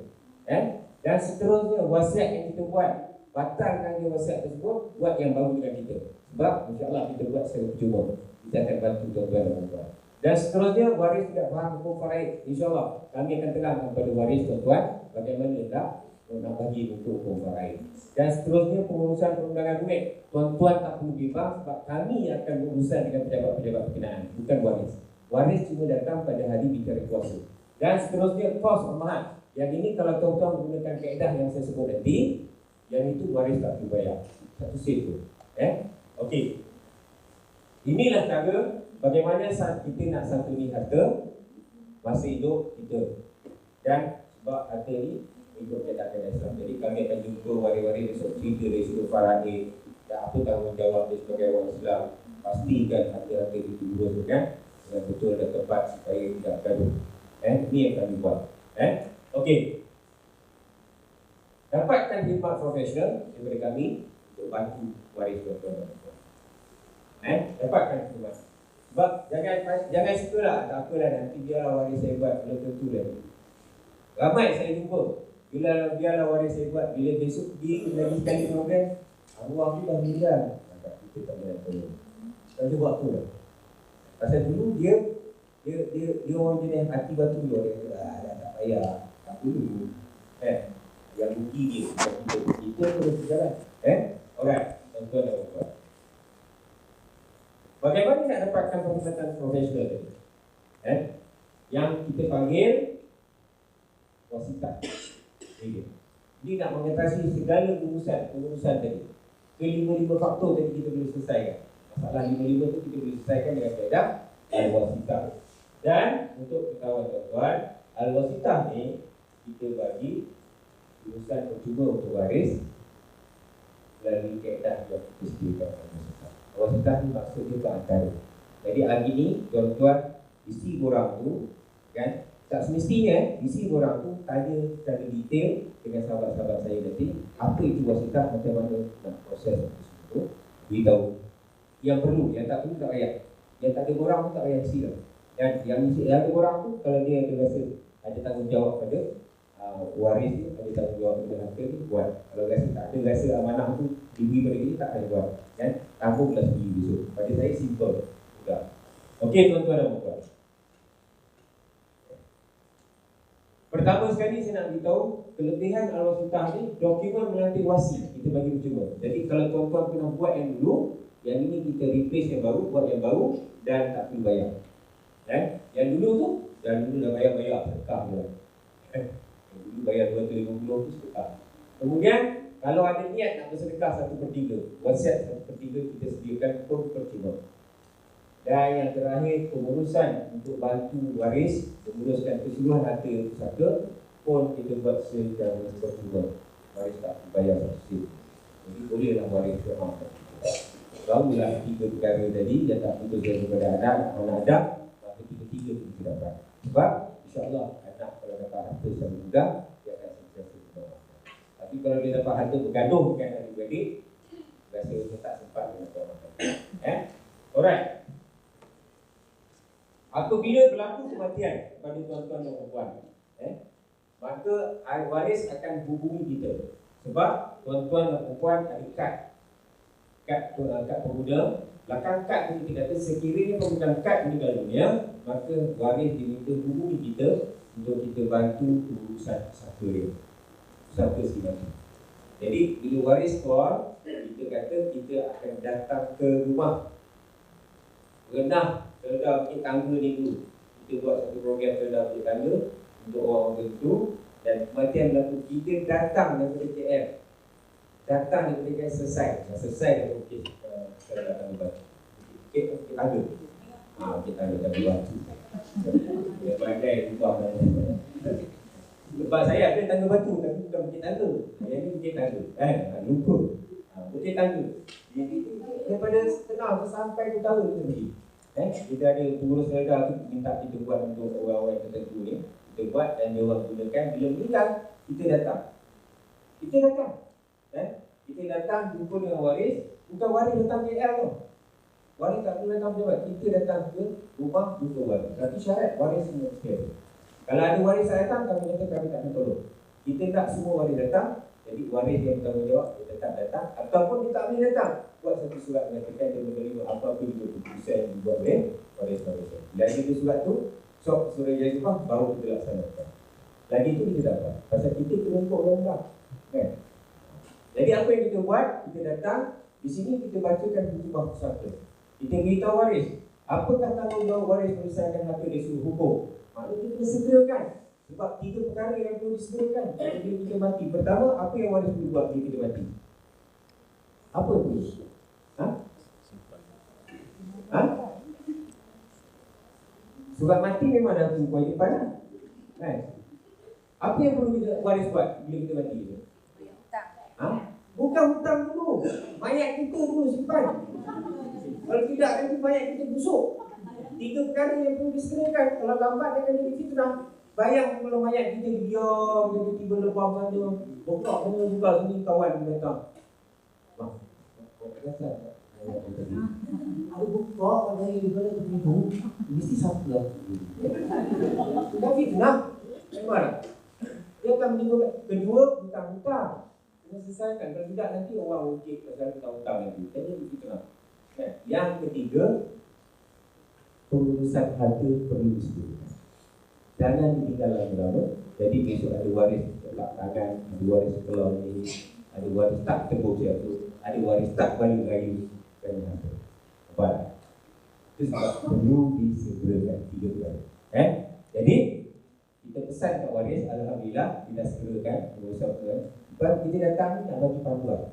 Dan seterusnya wasiat yang kita buat, batalkan dia wasiat tersebut, buat yang baru dengan kita. Sebab insya-Allah kita buat secara percuma. Kita akan bantu tuan-tuan dan puan-puan. Dan seterusnya waris tidak faham hukum faraid, insya-Allah kami akan terangkan kepada waris tuan-tuan bagaimana nak bagi untuk hukum faraid. Dan seterusnya pengurusan perundangan duit, tuan-tuan tak perlu bimbang sebab kami akan berurusan dengan pejabat-pejabat berkenaan, bukan waris. Waris cuma datang pada hari bicara kuasa. Dan seterusnya kos pemahat. Yang ini kalau tuan-tuan menggunakan kaedah yang saya sebut nanti, yang itu waris tak perlu bayar. Satu sen tu. Okey. Inilah cara bagaimana kita nak santuni harta masa hidup kita. Dan sebab harta ni hidup keadaan Islam. Jadi kami akan jumpa waris-waris besok cerita dari sudut faraid dan apa tanggungjawab dia sebagai orang Islam. Pastikan harta-harta itu diuruskan dengan betul dan tepat supaya tidak gaduh. Ini yang kami buat. Okey. Dapatkan khidmat profesional daripada kami untuk bantu waris tuan-tuan. Dapatkan khidmat. Sebab jangan sukalah, tak apalah nanti biarlah waris saya buat, belum tentu dah. Ramai saya jumpa. Biarlah waris saya buat, bila besok pergi lagi sekali program, Allah tu dah meninggal. Kita tak boleh tolong. Tak boleh buat apa dah. Pasal dulu dia orang jenis hati batu dia kata, tak payah. Tak perlu. Yang rugi dia kita terus berjalan. Alright, tuan-tuan dan puan-puan. Bagaimana nak dapatkan perkhidmatan profesional tadi? Yang kita panggil wasitah. Ini nak mengatasi segala pengurusan tadi. Ke-5 faktor tadi kita boleh selesaikan. Masalah 5 tu kita boleh selesaikan dengan kaedah al-wasitah. Dan untuk ketahuan tuan-tuan, al-wasitah ni kita bagi urusan percuma untuk waris melalui kaedah yang kita sediakan. Wasitah ni maksudnya perantara. Jadi hari ni tuan-tuan isi borang tu kan, tak semestinya isi borang tu tanya secara detail dengan sahabat-sahabat saya nanti apa itu wasitah, macam mana nak proses itu, beritahu yang perlu, yang tak perlu tak payah. Yang tak ada borang tu tak payah isi lah. Dan yang ada borang tu kalau dia ada rasa ada tanggungjawab pada waris ni, ada tanggungjawab pada harta ni, buat. Kalau rasa tak ada rasa amanah tu diberi pada dia, tak ada buat. Kan? Tangguhlah sendiri besok. Pada saya simple juga. Okey tuan-tuan dan puan-puan. Pertama sekali saya nak beritahu kelebihan al-wasitah ni, dokumen melantik wasi kita bagi percuma. Jadi kalau tuan-tuan pernah buat yang dulu, yang ini kita replace yang baru, buat yang baru dan tak perlu bayar. Yang dulu tu, dah bayar sedekah je. Yang dulu bayar 250 tu sedekah. Kemudian kalau ada niat nak bersedekah 1/3, wasiat 1/3 kita sediakan pun percuma. Dan yang terakhir, pengurusan untuk bantu waris menguruskan keseluruhan harta pusaka pun kita buat secara percuma. waris tak bayar satu. Jadi bolehlah waris doa. Barulah 3 perkara tadi yang tak putus daripada anak, anak, maka 3-3 kita dapat. Sebab insya-Allah anak kalau dapat harta secara mudah, dia akan sentiasa berdoa. Tapi kalau dia dapat harta bergaduh dengan adik-beradik, rasa dia tak sempat dengan doa. Alright. Apabila berlaku kematian kepada tuan-tuan dan puan-puan, maka ahli waris akan hubungi kita. Sebab tuan-tuan dan puan-puan ada kad pemuda. Belakang kad ni kita kata sekiranya pemegang kad meninggal dunia, maka waris diminta hubungi kita untuk kita bantu urusan saka dia, saka si mati. Jadi bila waris keluar, kita kata kita akan datang ke rumah, rendah terhadap bukit tangga ni dulu. Kita buat satu program terhadap bukit tangga untuk orang tertentu. Dan kematian berlaku, kita datang daripada KL, datang daripada KL selesai dari bukit terhadap tangga batu. Bukit tangga, bukit tangga tangga batu. Dia pandai lupa dan sebab saya ada tangga batu tapi bukan bukit tangga. Yang ni bukit tangga, lupa. Bukit tangga. Jadi daripada setengah sampai 2 tahun kita pergi. Kita ada pengurus reda tu minta kita buat untuk orang-orang tertentu ni. Kita buat dan dia orang gunakan. Bila meninggal, kita datang. Kita datang jumpa dengan waris. Bukan waris datang KL tu. Waris tak boleh datang pejabat. Kita datang ke rumah jumpa waris. Tapi syarat waris semua sekali. Kalau ada waris tak datang, kami kata kami tak nak tolong. Kita tak semua waris datang. Jadi waris yang bertanggungjawab, dia tetap datang. Ataupun dia tak boleh datang, buat satu surat menyatakan dia menerima apa-apa juga keputusan yang dibuat oleh waris-waris. Bila ada surat tu, surat jazibah baru kita laksanakan. Lagi tu kita dapat. Pasal kita kena ikut undang-undang. Jadi apa yang kita buat, kita datang. Di sini kita bacakan khutbah pusaka. Kita beritahu waris, apakah tanggungjawab waris menyelesaikan harta dia suruh hukum. Maknanya kita kena segerakan. Sebab 3 perkara yang perlu disegerakan bila kita mati. Pertama, apa yang waris perlu buat bila kita mati? Apa itu? Surat mati memang dah tu kewajipan lah. Apa yang perlu kita waris buat bila kita mati? Bukan hutang dulu. Mayat kita dulu simpan. Kalau tidak, nanti mayat kita busuk. 3 perkara yang perlu disegerakan. Kalau lambat dia akan jadi fitnah. Bayang kalau mayat kita diam, tiba-tiba lebam saja, bokak sana juga sini kawan datang. Wah, ada bokak dari daripada pintu, mesti siapa lah. Sudah fitnah. Memang dia akan menimbulkan. Kedua, hutang-hutang. Kena selesaikan. Kalau tidak nanti orang ungkit pasal hutang-hutang nanti. Jadi fitnah. Yang ketiga, pengurusan harta perlu disegerakan. Jangan ditinggal lama-lama. Jadi besok ada waris telak tangan, ada waris keluar ni, ada waris tak tebus jatuh, ada waris tak balik rayu dan harta. Apa? Itu sebab perlu disegerakan 3 perkara. Jadi kita pesan kat waris, alhamdulillah kita segerakan pengurusan perkara. Sebab kita datang nak bagi panduan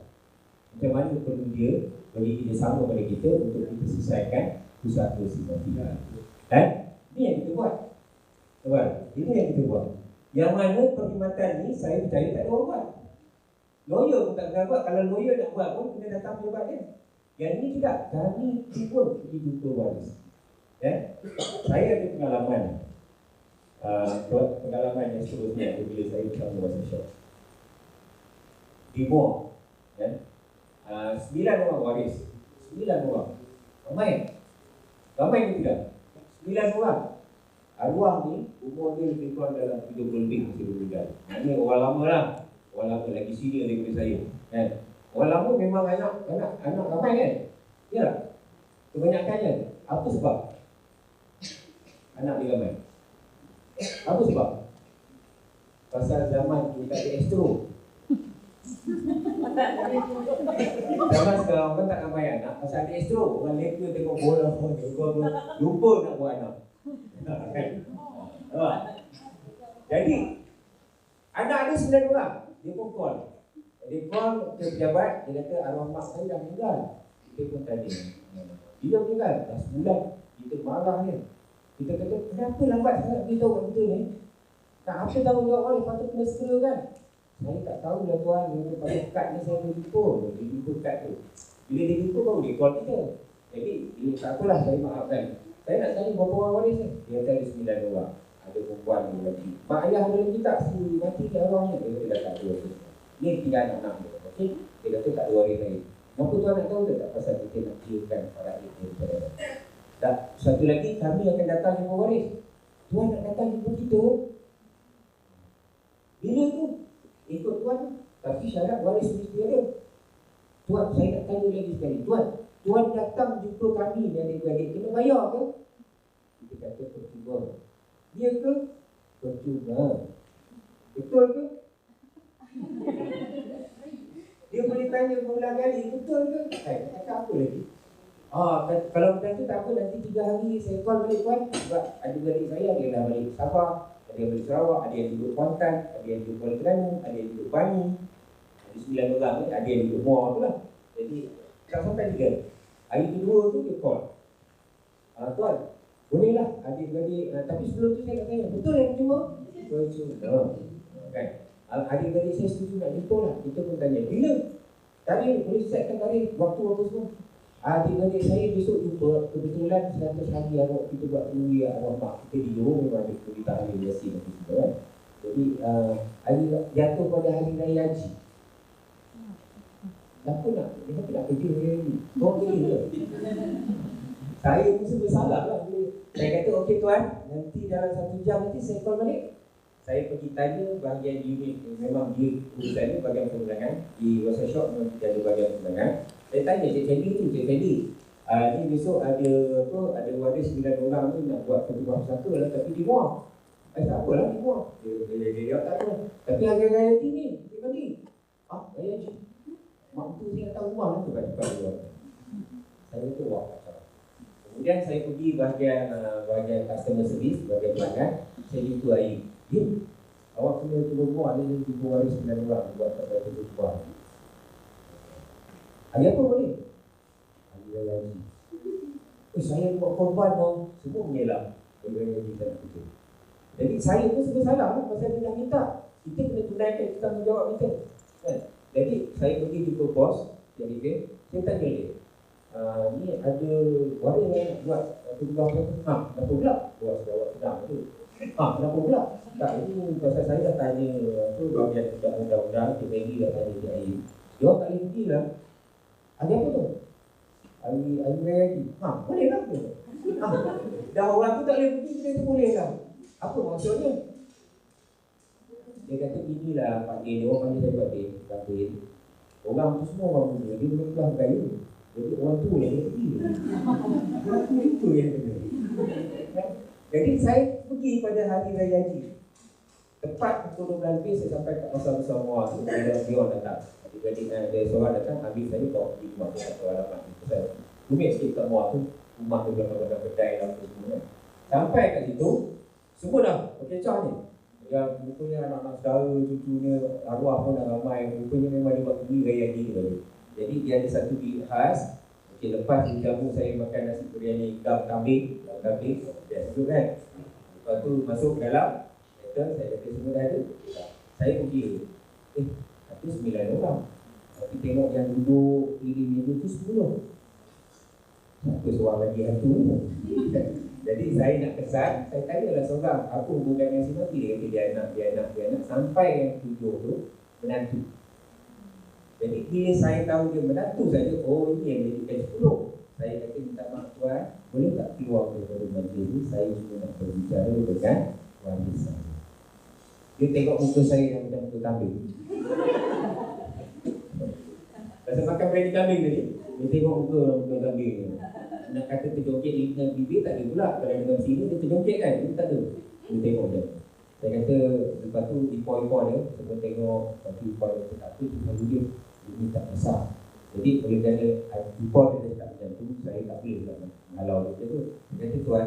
macam mana perlu dia bagi kerjasama pada kita untuk kita selesaikan usaha si Ini yang kita buat. Ini yang kita buat. Yang mana perkhidmatan ni saya percaya tak ada orang buat. Lawyer pun tak pernah buat. Kalau lawyer nak buat pun kena datang pejabat dia. Yang ini tidak. Kami pun pergi jumpa waris. Saya ada pengalaman. Pengalaman yang seterusnya bila saya bersama Bahasa Syok. Di Muar. 9 orang waris. 9 orang. Ramai ke tidak? 9 orang. Arwah ni, umur dia lebih kurang dalam 30 lebih masih meninggal. Ini orang lama lah. Orang lama lagi senior daripada saya. Orang lama memang anak ramai kan? Ya tak? Kebanyakannya. Apa sebab? Anak dia ramai. Apa sebab? Pasal zaman kita ada astro. Zaman sekarang orang tak ramai anak. Pasal ada astro. Orang leka tengok bola. Lupa nak buat anak. Jadi anak ada 9 orang. Dia pun call. Dia call ke pejabat. Dia kata arwah mak saya dah meninggal. Kita pun tanya, dia meninggal dah sebulan. Kita marah dia. Kita kata kenapa lambat sangat beritahu kat kita ni? Tak apa tanggungjawab waris, patut kena segera kan. Saya tak tahu lah tuan, dia pakai kad ni saya boleh jumpa. Dia jumpa kad tu. Bila dia jumpa baru dia call kita. Jadi, ini tak apalah, saya maafkan. Saya nak tanya berapa orang waris ni? Dia kata ada 9 orang. Ada perempuan ni lagi. Mak ayah ada lagi tak? Si mati ke arwahnya? Dia kata dah tak ada. Ni 3 anak-anak dia. Okay? Dia kata tak ada waris lagi. Kenapa tuan nak tahu tak? Pasal kita nak kirakan para itu. Tak, satu lagi, kami akan datang jumpa waris. Tuan nak datang jumpa kita? Bila tu? Ikut tuan. Tapi syarat waris mesti ada. Tuan, saya nak tanya lagi sekali. Tuan datang jumpa kami ni adik-beradik, kena bayar ke? Kita kata percuma. Ya ke? Percuma. Betul ke? Dia boleh tanya berulang kali, betul ke? Saya kata apa lagi? Kalau macam tu tak apa, nanti 3 hari saya call balik tuan. Sebab adik-beradik saya ada yang dah balik Sabah, ada yang balik Sarawak, ada yang duduk Kuantan, ada yang duduk Kuala Terengganu, ada yang duduk Bangi. Ada 9 orang ni, ada yang duduk Muar tu lah. Jadi tak sampai 3. Hari kedua tu dia call. Tuan, bolehlah adik-beradik, tapi sebelum tu saya nak tanya, betul yang cuma? Percuma. Kan? Adik-beradik saya setuju nak jumpa lah. Kita pun tanya, bila? Tarikh, boleh setkan tarikh, waktu apa semua? Adik-beradik saya besok jumpa. Kebetulan 100 hari arwah kita buat kuliah arwah mak kita di Johor, memang ada kuliah ahli Yasin nanti semua kan. Jadi hari jatuh pada hari raya haji. Kenapa nak kerja hari ni? Kau kerja ke? Saya mesti bersalah lah. Saya kata okey tuan, nanti dalam 1 jam nanti saya call balik. Saya pergi tanya bahagian unit, memang dia urusan ni bahagian penerangan. Di WhatsApp shop memang kita ada bahagian penerangan. Saya tanya Cik Fendi tu, Cik Fendi, ni besok ada waris 9 orang tu nak buat pertubuhan pusaka lah, tapi di Muar. Tak apalah di Muar. Dia tak apa. Tapi harga-harga ni, Cik Fendi. Raya haji. Mak tu saya datang rumah lah tu kat luar. Saya kata wah kacau. Kemudian saya pergi bahagian customer service, bahagian pelanggan. Saya jumpa Air. Awak kena cuba buat ni, jumpa waris 9 orang buat pertubuhan. Hari apa boleh? Hari raya haji. Saya buat korban dong. Semua mengelak. Hari raya haji tak nak kerja. Jadi saya pun sebab salah lah pasal dia dah minta. Kita kena tunaikan tanggungjawab kita. Kan? Jadi saya pergi jumpa bos. Jadi saya tanya dia, ni ada waris yang nak buat pertubuhan apa? Kenapa pula? Bos jawab sedang tu. Kenapa pula? Tak, ini pasal saya dah tanya bahagian undang-undang, Cik Maggie dah tanya dia Air. Dia orang tak boleh pergi lah. Hari apa tu? Hari raya haji. Boleh lah tu. Dah orang tu tak boleh pergi, kita tu boleh lah. Apa maksudnya? Dia kata inilah Pak Din, dia orang panggil saya Pak Din. Orang tu semua orang muda, dia boleh keluar gaya. Jadi orang tu boleh pergi. Orang tu itu yang kena. Jadi saya pergi pada hari raya haji. Tepat pukul 12 lebih saya sampai kat pasar besar Muar tu. Dia orang datang. Jadi ada seorang datang ambil saya bawa pergi rumah dia atau alamat ni. Rumit sikit kat Muar tu. Rumah tu belakang-belakang kedai lah semua kan. Sampai kat situ, semua dah berkecoh ni. Yang rupanya anak-anak saudara, cucunya, arwah pun dah ramai. Rupanya memang dia buat pergi raya haji ni. Jadi dia ada satu khas. Okay, lepas jamu saya makan nasi biryani kambing, dia sebut kan. Lepas tu masuk ke dalam, saya kata semua dah ada. Saya pergi, tapi 9 orang. Tapi tengok yang duduk kiri meja tu 10. Siapa seorang lagi hantu ni? Jadi saya nak kesan, saya tanyalah seorang, apa hubungan yang si mati? Dia kata dia anak, sampai yang 7 tu menantu. Jadi bila saya tahu dia menantu saja, ini yang menjadikan 10. Saya kata minta maaf tuan, boleh tak keluar daripada majlis ni? Saya cuma nak berbicara dengan waris saya. Dia tengok muka saya yang macam muka kambing. Pasal makan biryani kambing tadi, dia tengok muka kambing ni. Nak kata terjongkit dengan bibir tak ada pula. Kalau dengan sini dia terjongkit kan, dia tak ada. Dia tengok je. Saya kata lepas tu ipor-ipor dia, saya tengok tapi ipor dia tak apa, lalu dia ini tak besar. Jadi boleh kata ipor dia tak macam tu, saya tak boleh nak halau dia tu. Dia kata tuan,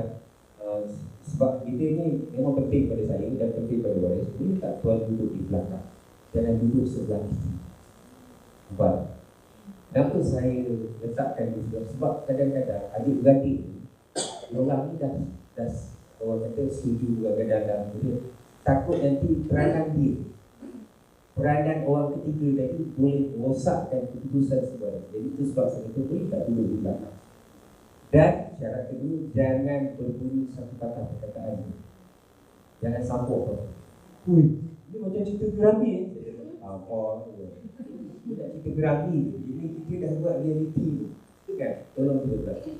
sebab kita ni memang penting pada saya dan penting pada waris. Boleh tak tuan duduk di belakang? Jangan duduk sebelah kiri. Kenapa saya letakkan di sebelah? Sebab kadang-kadang adik-beradik orang ni dah orang kata setuju kadang-kadang takut nanti peranan dia peranan orang ketiga tadi boleh merosakkan keputusan sebenarnya. Jadi itu sebab saya kata boleh tak dulu di belakang. Dan syarat kedua, jangan berbunyi satu kata perkataan itu. Jangan sambung apa. Ui, ini macam cerita Piramli. Apa? Ini tak cerita Piramli. Ini kita dah buat reality. Itu kan? Tolong kita belakang.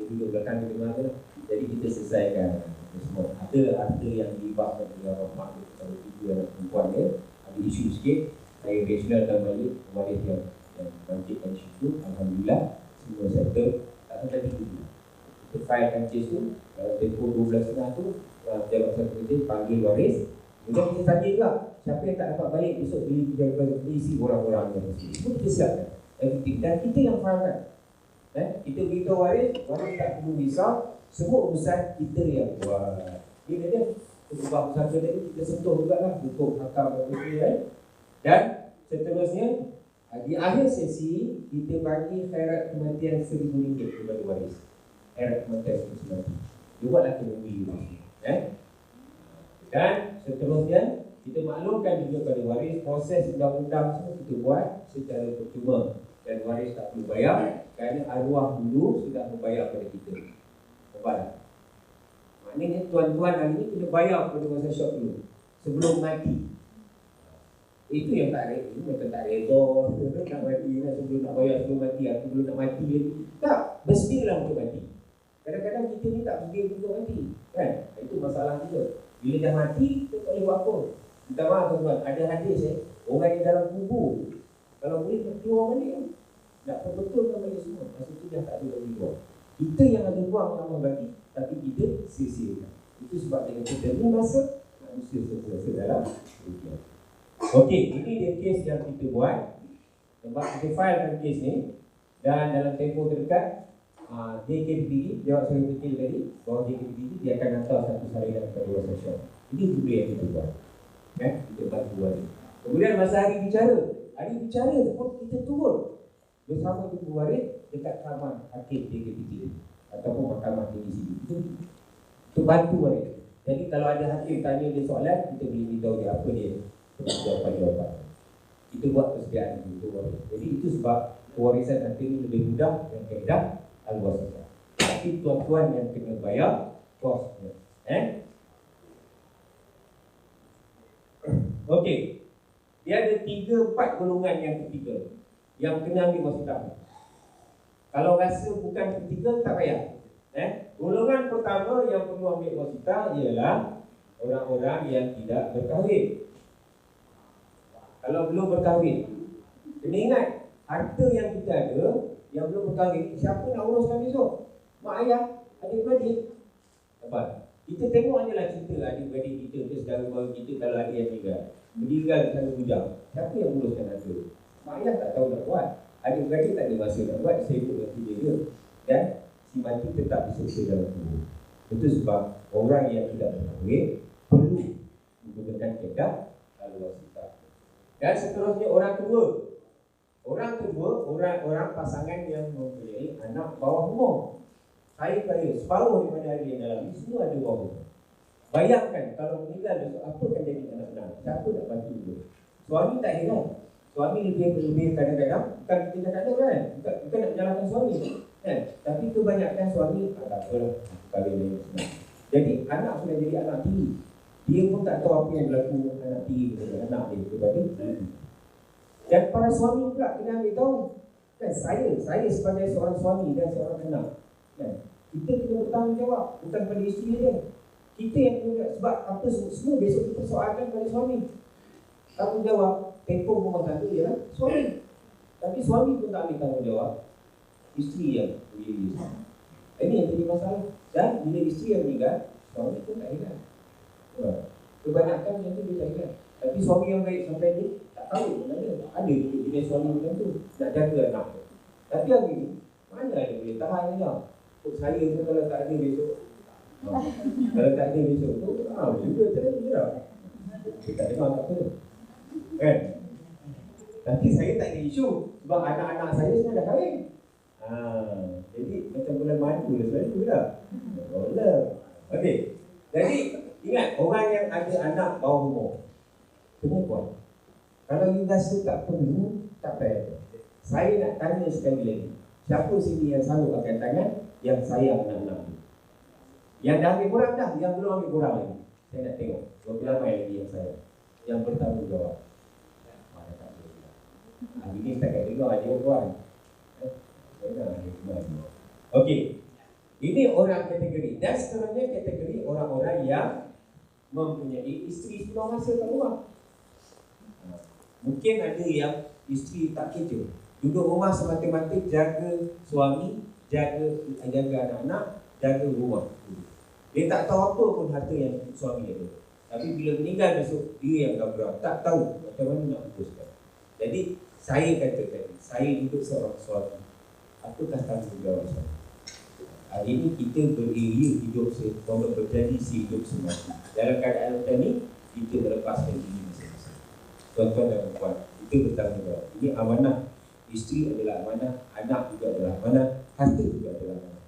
Jadi di belakang kita mana. Jadi kita selesaikan semua. Ada yang dibahas dengan rahmat kalau tiga anak perempuan dia. Ada isu sikit. Saya rasionalkan balik yang bangkitkan isu itu. Alhamdulillah semua settle. Tak ada lagi dulu. Kita filekan kes tu. Tempoh 12 setengah tu, pejabat satu kerja panggil waris. Kemudian kita tanya juga, siapa yang tak dapat balik besok bila kita isi orang-orang yang mesti. Itu kita siapkan. Dan kita yang filekan. Kita beritahu waris tak perlu risau. Semua urusan kita yang buat. Dia kata, sebab usaha tadi kita sentuh juga lah untuk hakam dan seterusnya. Di akhir sesi, kita bagi khairat kematian RM1,000 kepada waris. Khairat kematian RM1,000. Dia buatlah kemungkinan. Dan seterusnya, kita maklumkan juga kepada waris, proses undang-undang semua kita buat secara percuma. Dan waris tak perlu bayar, kerana arwah dulu sudah membayar kepada kita. Nampak? Maknanya tuan-tuan hari ini kena bayar kepada masa syok dulu sebelum mati. Itu yang tak reda. Itu macam tak reda. Nak mati lah sebelum nak bayar sebelum mati. Aku belum nak mati lagi. Tak, bersedialah untuk mati. Kadang-kadang kita ni tak bersedia untuk mati, kan? Itu masalah kita. Bila dah mati, kita tak boleh buat apa. Minta maaf tuan-tuan, ada hadis orang yang dalam kubur, kalau boleh keluar balik, nak betul-betul balik semua. Masa tu dah tak ada lagi keluar. Kita yang ada ruang yang Allah bagi, tapi kita sia-siakan. Itu sebab dengan kita ni masa manusia selesa dalam dunia. Okey, ini dia kes yang kita buat. Sebab kita filekan kes ni. Dan dalam tempoh terdekat, JKPD, jawab saya kecil tadi, bahawa JKPD dia akan hantar satu salinan kepada organisasi. Ini juga yang kita buat. Kita bantu buat ni. Kemudian masa hari bicara pun kita turun bersama Ibu Waris dekat kamar hakim JKPD ataupun mahkamah tinggi sini. Itu bantu Waris. Jadi kalau ada hakim tanya dia soalan, kita boleh beritahu dia apa dia jawapan-jawapan. Kita buat persediaan itu. Jadi itu sebab pewarisan nanti ini lebih mudah dan kaedah al-wasiyah. Tapi tuan-tuan yang kena bayar kosnya. Okey. Dia ada 3-4 golongan yang ketiga yang kena ambil wasiyah. Kalau rasa bukan ketiga, tak payah. Golongan pertama yang perlu ambil wasiyah ialah orang-orang yang tidak berkahwin. Kalau belum berkahwin, kena ingat, harta yang kita ada yang belum berkahwin, siapa nak uruskan besok? Mak ayah, adik-beradik. Nampak? Kita tengok je lah cerita adik-beradik kita, saudara-saudara kita kalau ada yang meninggal di sana bujang. Siapa yang uruskan harta? Mak ayah tak tahu nak buat. Adik-beradik tak ada masa nak buat, sibuk dengan kerja dia. Dan si mati tetap diseksa dalam tubuh. Itu sebab orang yang tidak berkahwin perlu menggunakan kaedah al-wasiyah. Dan seterusnya orang kedua. Orang pasangan yang mempunyai anak bawah umur. Kaya, separuh daripada hari yang dalam ini semua ada bawah umur. Bayangkan kalau meninggal besok, apa akan jadi anak-anak? Siapa nak bantu dia? Suami tak heran. Suami lebih kadang-kadang, bukan kita nak kata kan? Bukan nak menyalahkan suami kan? Tapi kebanyakan suami, tak apalah, kali ni senang. Jadi anak sudah jadi anak tiri. Dia pun tak tahu apa yang berlaku anak tiri dengan anak dia kepada dan para suami pula kena ambil tahu kan, saya sebagai seorang suami dan seorang anak kan, kita kena bertanggungjawab bukan pada isteri dia. Kita yang kena, sebab apa semua besok kita soalkan pada suami. Tanggungjawab tempoh rumah tangga ialah suami. Tapi suami pun tak ambil tanggungjawab, isteri yang menjadi. Ini yang jadi masalah. Dan bila isteri yang meninggal, suami pun tak ingat. Kebanyakan yang tu dia tak ingat. Tapi suami yang baik sampai ni tak tahu sebenarnya ada jenis suami macam tu nak jaga anak. Tapi yang ni mana ada boleh tahan ni lah. Saya pun kalau tak ada besok, kalau tak ada besok tu, juga macam ni lah. Saya tak dengar tak apa kan. Tapi saya tak ada isu sebab anak-anak saya semua dah kahwin. Jadi macam bulan madu lah selalu lah. Okey. Jadi ingat, orang yang ada anak bawah umur kena kuat. Kalau you rasa tak perlu, tak payah. Saya nak tanya sekali lagi, siapa sini yang selalu akan tangan yang sayang anak-anak ni? Yang dah ambil korang dah, yang belum ambil korang lagi. Saya nak tengok berapa ramai lagi yang sayang, yang bertanggungjawab. Mana tak boleh. Hari ni setakat dengar je tuan. Okey. Ini orang kategori. Dan seterusnya kategori orang-orang yang mempunyai isteri sepenuh masa kat rumah. Mungkin ada yang isteri tak kerja, duduk rumah semata-mata jaga suami, jaga anak-anak, jaga rumah. Dia tak tahu apa pun harta yang suami ada. Tapi bila meninggal besok, dia yang gabra, tak tahu macam mana nak uruskan. Jadi saya katakan, saya duduk seorang suami, apakah tanggungjawab saya? Hari ini kita beriria hidup untuk bertradisi hidup semati. Dalam keadaan macam ni, kita melepaskan diri masing-masing. Tuan-tuan dan puan, kita bertanggungjawab. Ini amanah. Isteri adalah amanah, anak juga adalah amanah, harta juga adalah amanah.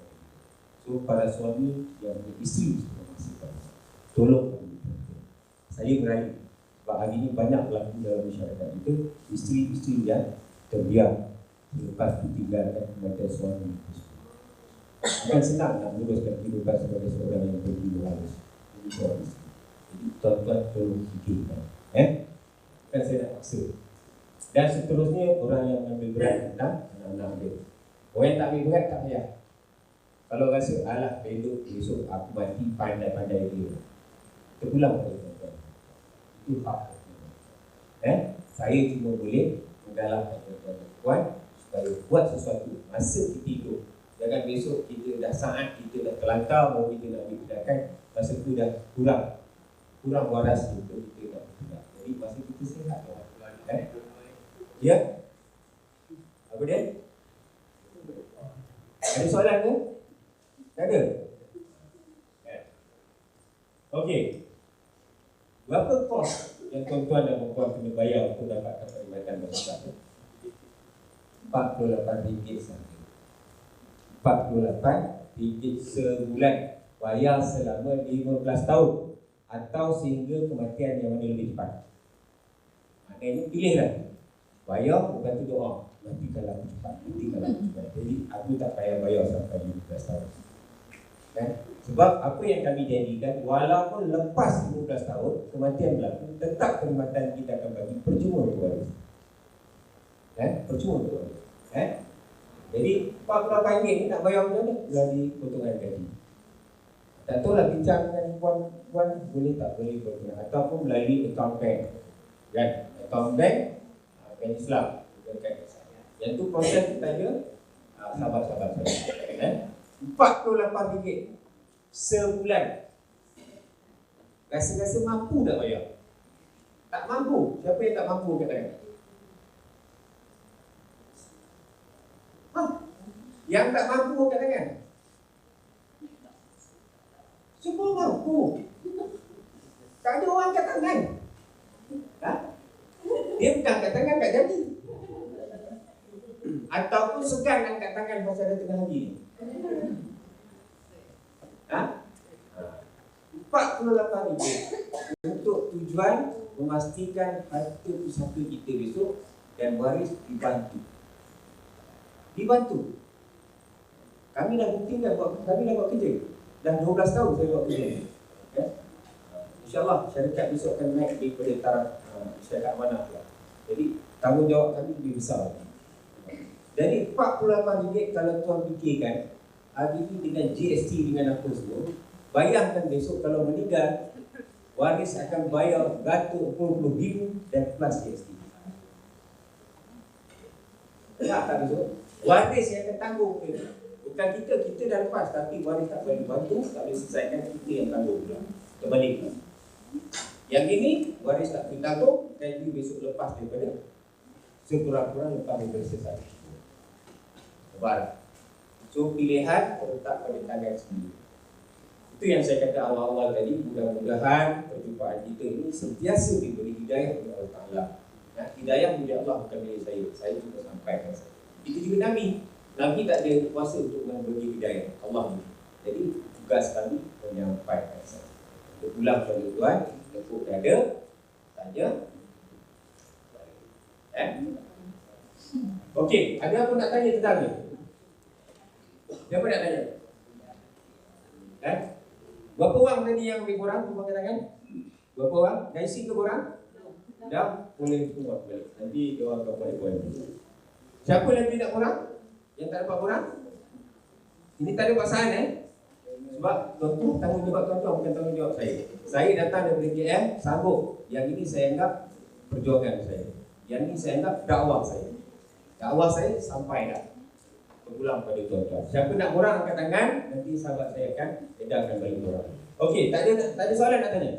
So para suami yang beristeri, tolong kami. Saya merayu sebab hari ini banyak berlaku dalam masyarakat itu isteri-isteri yang terdiam selepas ditinggalkan kepada suami. Bukan senang nak meneruskan kehidupan sebagai seorang yang berwaris. Jadi tuan-tuan tolong fikirkan. Kan saya nak paksa. Dan seterusnya orang yang ambil berat tentang anak-anak dia. Orang yang tak ambil berat tak payah. Kalau rasa alah peluk besok aku mati pandai-pandai dia, terpulang pada tuan-tuan. Itu hak. Saya cuma boleh menggalakkan tuan-tuan dan puan supaya buat sesuatu masa kita hidup. Jangan besok kita dah saat kita dah terlantar baru kita nak ambil tindakan, masa tu dah kurang waras untuk kita nak bertindak. Jadi masa kita sihat ya? Apa dia? Ada soalan ke? Tak ada? Okey. Berapa kos yang tuan-tuan dan puan kena bayar untuk dapatkan perkhidmatan bersama? RM48 sahaja. RM48 sebulan, bayar selama 15 tahun atau sehingga kematian yang mana lebih cepat. Maknanya pilihlah. Bayar bukan tu doa, nanti kalau aku cepat, nanti kalau aku cepat. Jadi aku tak payah bayar sampai 15 tahun. Kan? Sebab apa yang kami janjikan, walaupun lepas 15 tahun kematian berlaku, tetap perkhidmatan kita akan bagi percuma untuk waris. Percuma untuk waris. Jadi RM48 ni nak bayar macam mana? Melalui potongan gaji. Tak tahu lah bincang dengan puan-puan boleh tak boleh berguna, ataupun melalui akaun bank. Kan? Akaun bank bank Islam. Yang tu proses kita je sabar-sabar saja. RM48 sebulan. Rasa-rasa mampu tak bayar? Tak mampu. Siapa yang tak mampu katakan? Yang tak mampu katakan? Semua mampu. Tak ada orang kat tangan. Dia bukan kat tangan, kat jadi. Ataupun segan angkat tangan pasal ada tengah hari ni. RM48 untuk tujuan memastikan harta pusaka kita besok dan waris dibantu. Kami dah buktikan kami dah buat kerja. Dah 12 tahun saya buat kerja. InsyaAllah syarikat besok akan naik daripada taraf syarikat amanah pula. Jadi tanggungjawab kami lebih besar. Jadi RM48 kalau tuan fikirkan hari ini dengan GST dengan apa semua, bayangkan besok kalau meninggal, waris akan bayar beratus puluh ribu dan plus GST. Tak besok? Waris yang akan tanggung dia. Bukan kita dah lepas, tapi waris tak boleh bantu, tak boleh selesaikan, kita yang tanggung pula. Terbalik. Yang ini waris tak boleh tanggung, dan you besok lepas daripada sekurang-kurang lepas daripada selesai. Lepas. So pilihan terletak pada tangan sendiri. Itu yang saya kata awal-awal tadi. Mudah-mudahan perjumpaan kita ini sentiasa diberi hidayah oleh Allah Ta'ala. Hidayah dari Allah bukan dari saya cuma sampaikan saja. Itu juga Nabi tak ada kuasa untuk memberi hidayah, Allah ni. Jadi tugas kami menyampaikan saja. Untuk pulang pada tuan, tepuk dada, tanya. Okey, ada apa nak tanya tentang ni? Siapa nak tanya? Berapa orang tadi yang lebih kurang? Cuba katakan. Berapa orang? Dah isi ke korang? Dah boleh semua balik. Nanti dia orang akan balik poin. Siapa lagi tak korang? Yang tak dapat korang? Ini tak ada paksaan Sebab tuan-tuan tanggungjawab tuan-tuan bukan tanggungjawab saya. Saya datang daripada KL, sanggup. Yang ini saya anggap perjuangan saya. Yang ini saya anggap dakwah saya. Dakwah saya sampai dah berpulang pada tuan-tuan. Siapa nak korang angkat tangan, nanti sahabat saya akan edarkan balik korang. Okey, tak ada soalan nak tanya?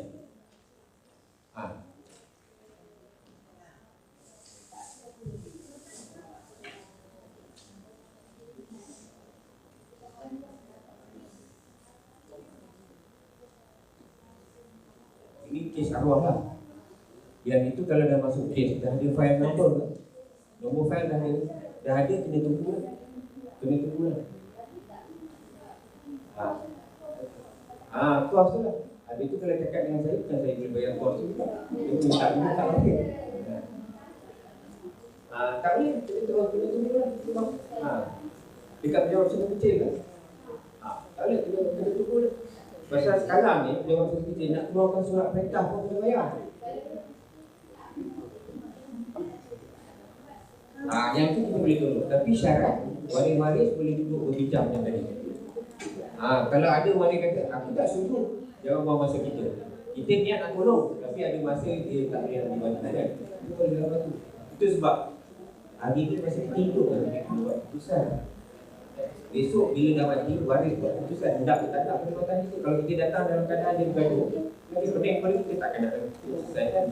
Ini kes arwah lah. Yang itu kalau dah masuk kes, dah ada file number ke? Nombor file dah ada, kena tunggu lah. Kos tu lah. Habis tu kalau cakap dengan saya, bukan saya boleh bayar kos tu. Dia minta lagi. Tak boleh, kena tunggu lah. Dekat jawab sudah kecil kan? Tak boleh, kena tunggu lah. Pasal sekarang ni, jawab sudah kecil, nak keluarkan surat perintah pun kena bayar. Yang tu kita boleh tolong. Tapi syarat waris-waris boleh duduk berbincang macam tadi. Kalau ada waris kata, aku tak setuju, jangan buang masa kita. Kita niat nak tolong, tapi ada masa dia tak boleh nak dibantu kan. Itu boleh dalam tu. Itu sebab hari ni masih kita hidup kan, buat keputusan. Besok bila dah mati, waris buat keputusan. Hendak ke tak nak perkhidmatan itu. Kalau kita datang dalam keadaan dia bergaduh, lagi pening pada kita takkan nak keputusan kan.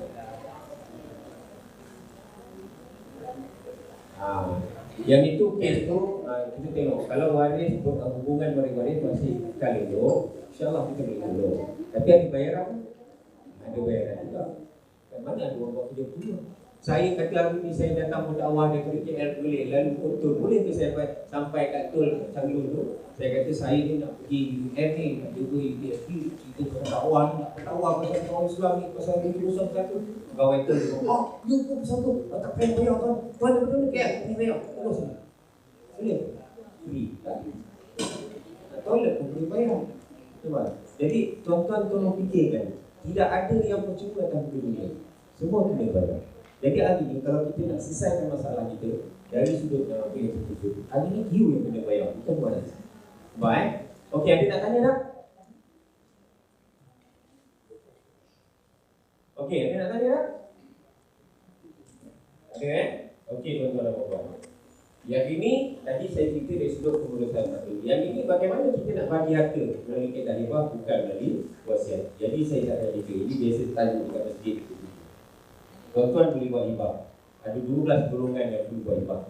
Yang itu kes tu kita tengok. Kalau waris hubungan waris-waris masih kalendor, insyaAllah kita boleh tolong. Tapi ada bayaran? Ada bayaran juga. Kat mana ada orang buat kerja tu? Saya kata hari ni saya datang berdakwah daripada KL boleh, lalu betul boleh ke saya sampai kat tol Changlun tu? Saya kata saya ni nak pergi UM ni, nak juga UPSP, kita berdakwah ni, nak berdakwah pasal orang Islam ni, pasal ni urusan satu. Pegawai tol tu, you pun pasal tu, tak payah bayar tuan. Tuan ada betul KL, ni bayar, terus ni. Boleh? Free. Toilet pun boleh bayar. Cuba. Jadi tuan-tuan tolong fikirkan, tidak ada yang percuma dalam dunia. Semua kena bayar. Jadi hari ni kalau kita nak selesaikan masalah kita dari sudut yang setuju, hari ni you yang kena bayar, bukan tuan. Baik. Okey, ada nak tanya tak? Okey, ada nak tanya tak? Ada Okey tuan-tuan dan puan-puan. Yang ini tadi saya cerita dari sudut pengurusan harta. Yang ini bagaimana kita nak bagi harta melalui kaedah hibah bukan melalui wasiat. Jadi saya tak nak cerita. Ini biasa tanya dekat masjid. Tuan-tuan boleh buat hibah. Ada 12 golongan yang boleh buat hibah.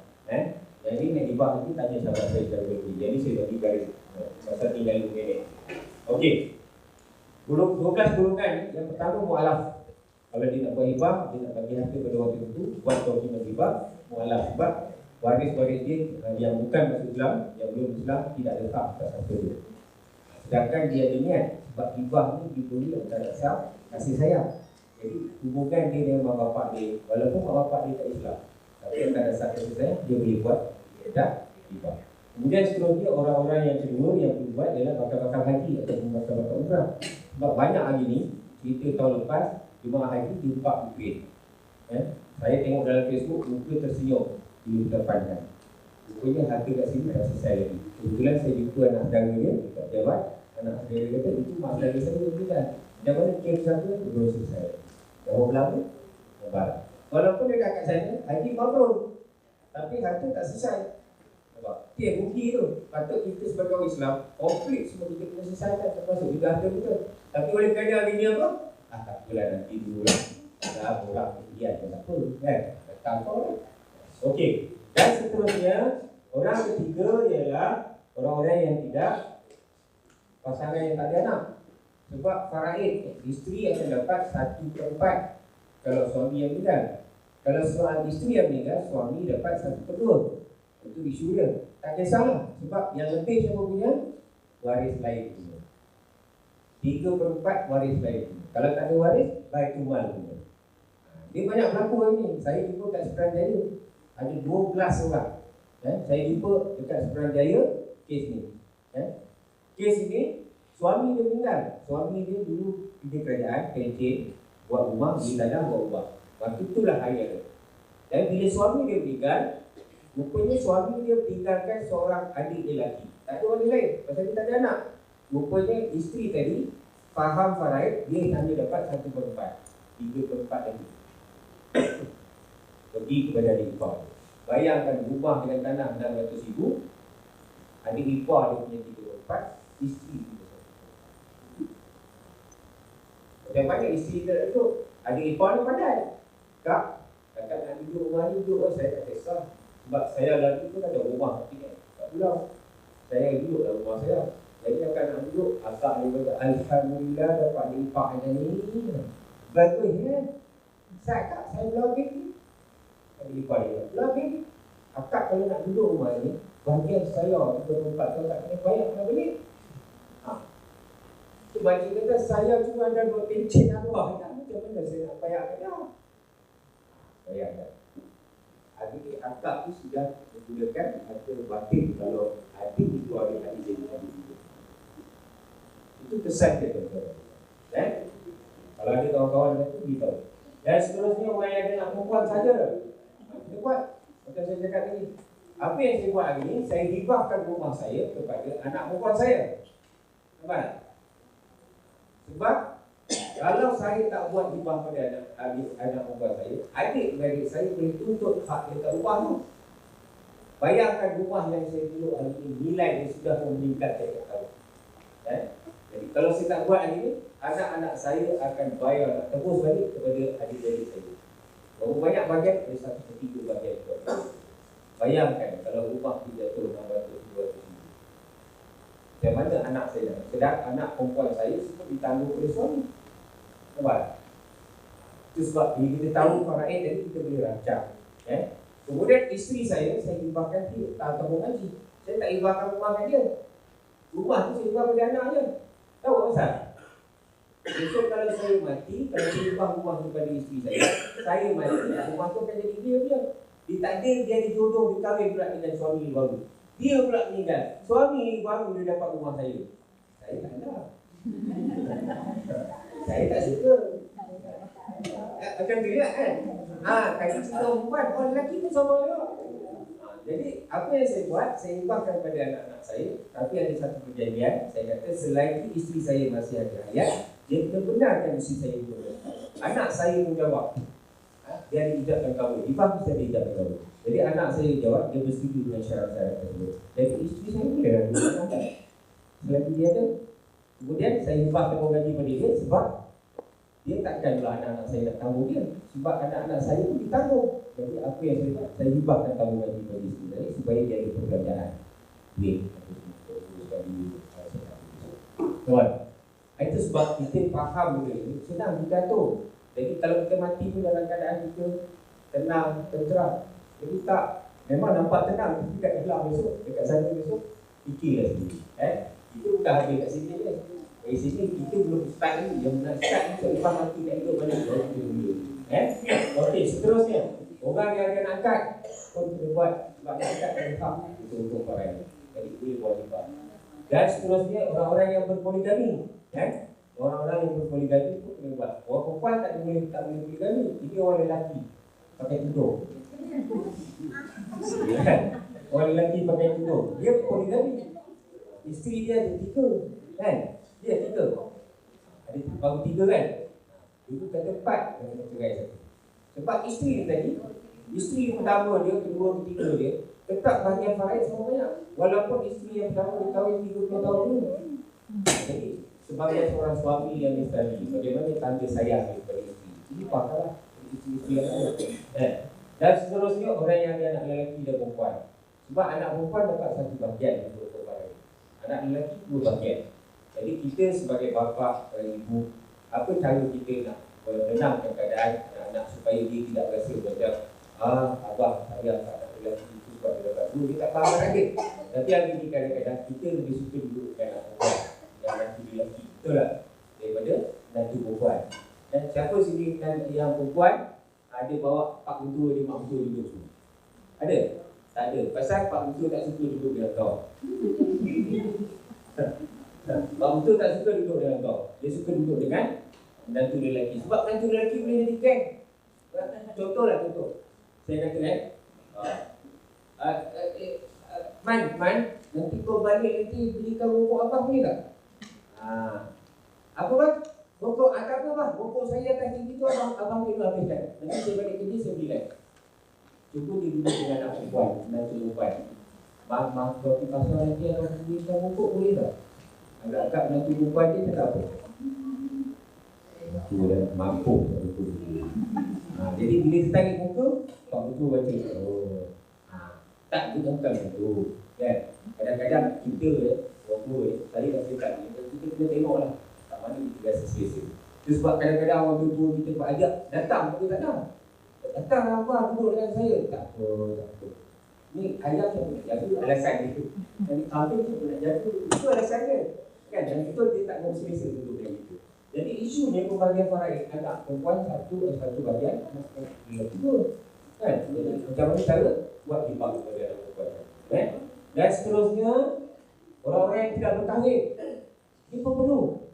Yang ini yang hibah nanti tanya sahabat saya secara berhenti. Jadi saya bagi garis pasal tinggal 5 minit. Okey. 12 golongan yang pertama mu'alaf. Kalau dia nak buat hibah, dia nak bagi harta pada orang tertentu, buat komitmen hibah, mu'alaf. Sebab waris-waris dia yang bukan masuk Islam, yang belum Islam tidak ada hak atas harta dia. Sedangkan dia ada niat sebab hibah ni diberi antara asal kasih sayang. Jadi hubungan dia dengan mak bapak dia, walaupun mak bapak dia tak Islam, tapi akan dasar kasih sayang, dia boleh buat tak hibah. Kemudian seterusnya orang-orang yang kedua yang boleh buat ialah bakal-bakal haji atau bakal-bakal umrah. Sebab banyak hari ni, cerita tahun lepas, jemaah haji diempat bukit. Saya tengok dalam Facebook, muka tersenyum di depankan. Rupanya harta kat sini tak selesai lagi. Kebetulan saya jumpa anak saudara dia dekat Jabat. Anak saudara dia kata, itu mak saudara saya berbincang. Macam mana kes satu belum selesai. Jawab lama, barat. Walaupun dia kat sana, haji mabrur, tapi harta tak selesai. Nampak? Itu yang rugi tu. Patut kita sebagai orang Islam, konflik semua kita kena selesaikan termasuk juga harta kita. Tapi oleh kerana hari ni apa? Tak apalah nanti dulu lah. Dah borak kemudian pun tak apa. Tak apa lah. Okey. Dan seterusnya, orang ketiga ialah orang-orang yang tidak pasangan yang tak ada anak. Sebab faraid, isteri akan dapat 1/4 kalau suami yang meninggal. Kalau isteri yang meninggal, suami dapat 1/2. Itu isu dia. Tak kisahlah. Sebab yang lebih siapa punya? Waris lain punya. 3/4 waris lain punya. Kalau tak ada waris, baitul mal punya. Dia banyak berlaku hari ni. Saya jumpa kat Suruhanjaya ada 12 orang. Saya jumpa dekat Suruhanjaya kes ni. Kes ni suami dia meninggal. Suami dia dulu kerja kerajaan, pencen, buat rumah, beli tanah, buat rumah. Waktu itulah hari dia. Dan bila suami dia meninggal, rupanya suami dia tinggalkan seorang adik dia lelaki. Tak ada orang lain, pasal dia tak ada anak. Rupanya isteri tadi faham faraid, dia hanya dapat 1/4, 3/4 lagi pergi kepada adik ipar. Bayangkan rumah dengan tanah 600,000, adik ipar dia punya 3/4, isteri dia 1/4. Macam mana isteri dia duduk? Adik ipar ni pandai. Kak, kakak nak duduk rumah ni, duduk. Saya tak kisah. Sebab saya lagi tu ada rumah tak pulang. Saya duduk dalam rumah saya. Jadi kakak nak duduk, akak dia kata, Alhamdulillah dapat adik ipar macam ni. Bagus ya. Saya lagi ni. Adik ipar dia lagi. Akak kalau nak duduk rumah ni, bahagian saya 3/4 kakak kena bayar kena balik. Sebab dia kata saya cuma ada buat pencen arwah. Macam mana saya nak bayar dia? Bayar tak? Adik akak tu sudah menggunakan harta batin kalau adik itu adik-adik jadi adik itu. Itu kesan dia tuan-tuan. Kalau ada kawan-kawan itu beritahu. Dan seterusnya orang yang ada nak perempuan saja. Dia buat macam saya cakap tadi. Apa yang saya buat hari ini, saya hibahkan rumah saya kepada anak perempuan saya. Nampak? Sebab kalau saya tak buat hibah pada anak perempuan saya, adik-beradik saya boleh tuntut hak dekat rumah tu. Bayangkan rumah yang saya duduk hari ini, nilai dia sudah meningkat setiap tahun. Jadi kalau saya tak buat hari ini, anak-anak saya akan bayar, tebus balik kepada adik-beradik saya. Berapa banyak bahagian? Ada 1/3 bahagian. Bayangkan kalau rumah tidak turun 600-200. Macam mana anak saya? Sedang anak perempuan saya semua ditanggung oleh suami. Nampak? Itu sebab bila kita tahu faraid tadi kita boleh rancang. Kemudian isteri saya hibahkan dia tabung haji. Saya tak hibahkan rumah kat dia. Rumah tu saya hibah pada anak je. Tahu tak pasal? Besok kalau saya mati, kalau saya hibah rumah kepada isteri saya mati, rumah tu akan jadi dia pula. Ditakdir dia dijodoh, dikahwin pula dengan suami baru. Dia pula meninggal. Suami baru dia dapat rumah saya. Saya tak nak. Saya tak suka. Macam tu juga kan? Kalau cerita perempuan, orang lelaki pun sama juga. Jadi apa yang saya buat, saya hibahkan kepada anak-anak saya. Tapi ada satu perjanjian, saya kata selagi isteri saya masih ada hayat, dia kena benarkan isteri saya itu. Anak saya menjawab, dia ada ijazah kahwin. Hibah mesti ada ijazah kahwin. Jadi anak saya jawab, dia bersetuju dengan syarat-syarat tersebut. Jadi isteri saya boleh lakukan. Selagi dia ada. Kemudian saya hibah tanggung gaji pada dia sebab dia takkanlah anak-anak saya nak tanggung dia. Sebab anak-anak saya pun ditanggung. Jadi apa yang saya buat, saya hibahkan tanggung gaji pada isteri saya supaya dia ada perbelanjaan. Duit. Tuan, itu sebab kita faham benda ini. Senang diatur. Jadi kalau kita mati pun dalam keadaan kita tenang, tenteram. Jadi tak, memang nampak tenang. Tapi kat dalam besok, dekat sana besok, fikirlah sendiri. Kita bukan habis kat sini je. Dari sini kita belum start ni. Yang nak start ni, kalau lepas mati nak hidup mana? Okey, seterusnya. Orang yang akan angkat pun kita buat. Sebab nak angkat dari hak itu untuk orang. Jadi boleh buat hibah. Dan seterusnya, orang-orang yang berpoligami. Orang-orang yang berpoligami pun kena buat. Orang perempuan tak boleh poligami. Ini orang lelaki pakai tudung. Orang lelaki pakai tudung. Dia poligami. Isteri dia ada 3, kan? Dia 3. Ada baru 3 kan? Dulu kata 4, kena cerai satu. Sebab isteri dia tadi, isteri pertama dia, kedua, ketiga dia, tetap bahagian faraid sama banyak. Walaupun isteri yang pertama dia kahwin 30 tahun dulu. Jadi sebagai seorang suami yang Islami, bagaimana tanda sayang kepada isteri? Ini pakarlah isteri yang ada. Dan seterusnya orang yang ada anak lelaki dan perempuan. Sebab anak perempuan dapat 1 bahagian untuk faraid. Anak lelaki 2 bahagian. Jadi kita sebagai bapa, ibu, apa cara kita nak menenangkan keadaan anak-anak supaya dia tidak rasa macam abah saya tak nak lelaki itu sebab dia dapat 2, dia tak faham lagi. Tapi hari ini kadang-kadang kita lebih suka duduk dengan anak perempuan yang nanti lelaki, betul tak? Daripada nanti perempuan. Dan siapa sini yang perempuan, ada bawa pak mentua dia, mak mentua duduk semua? Ada? Tak ada. Pasal pak mentua tak suka duduk dengan kau. Pak mentua tak suka duduk dengan kau. Dia suka duduk dengan menantu lelaki. Sebab menantu lelaki boleh jadi geng. Contohlah contoh. Saya kata Man, nanti kau balik nanti belikan rokok abang boleh tak? Apa bang? Rokok apa bang? Rokok saya atas tinggi tu abang kena habiskan. Nanti saya balik kerja saya beli lagi. Cuba dia duduk dengan anak perempuan, menantu perempuan. Mak kau pergi pasal nanti abang belikan rokok boleh tak? Agak-agak menantu perempuan dia cakap apa? Aku dah mampu. Jadi bila dia tarik muka, pak betul baca. Tak, dia bukan betul. Kan? Kadang-kadang kita, saya dah cakap ni, kita kena tengoklah tak mana kita rasa selesa. Itu sebab kadang-kadang orang tua kita buat ajak, datang ke tak datang. Datang apa, duduk dengan saya. Tak apa. Ni ayam yang nak jaga, alasan dia. Jadi kambing tu nak jaga, itu alasan dia. Kan? Dan betul dia tak mahu selesa duduk dengan kita. Jadi isunya pembagian faraid, anak perempuan satu bagian, anak lelaki dua. Kan? Jadi macam mana cara buat hibah kepada anak perempuan. Kan? Dan seterusnya, orang-orang yang tidak bertahrid, ini pun perlu.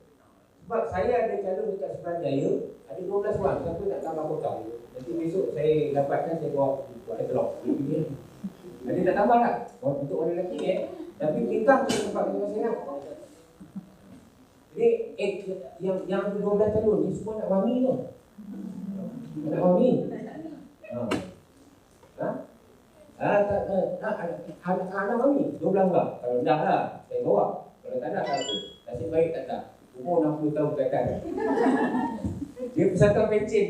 Sebab saya ada calon dekat Suruhanjaya, ada 12 orang, siapa nak tambah kotak. Nanti besok saya dapatkan, saya bawa buat telok. Nanti tak tambah tak? Untuk orang lelaki tapi nikah tu tempat dengan saya. Jadi yang 12 calon ni semua nak wami tu. Nak wami. Anak wami 12 orang. Kalau dah lah saya bawa. Kalau tak nak tak apa. Nasib baik tak. Umur 60 tahun ke atas. Dia persatuan pencen.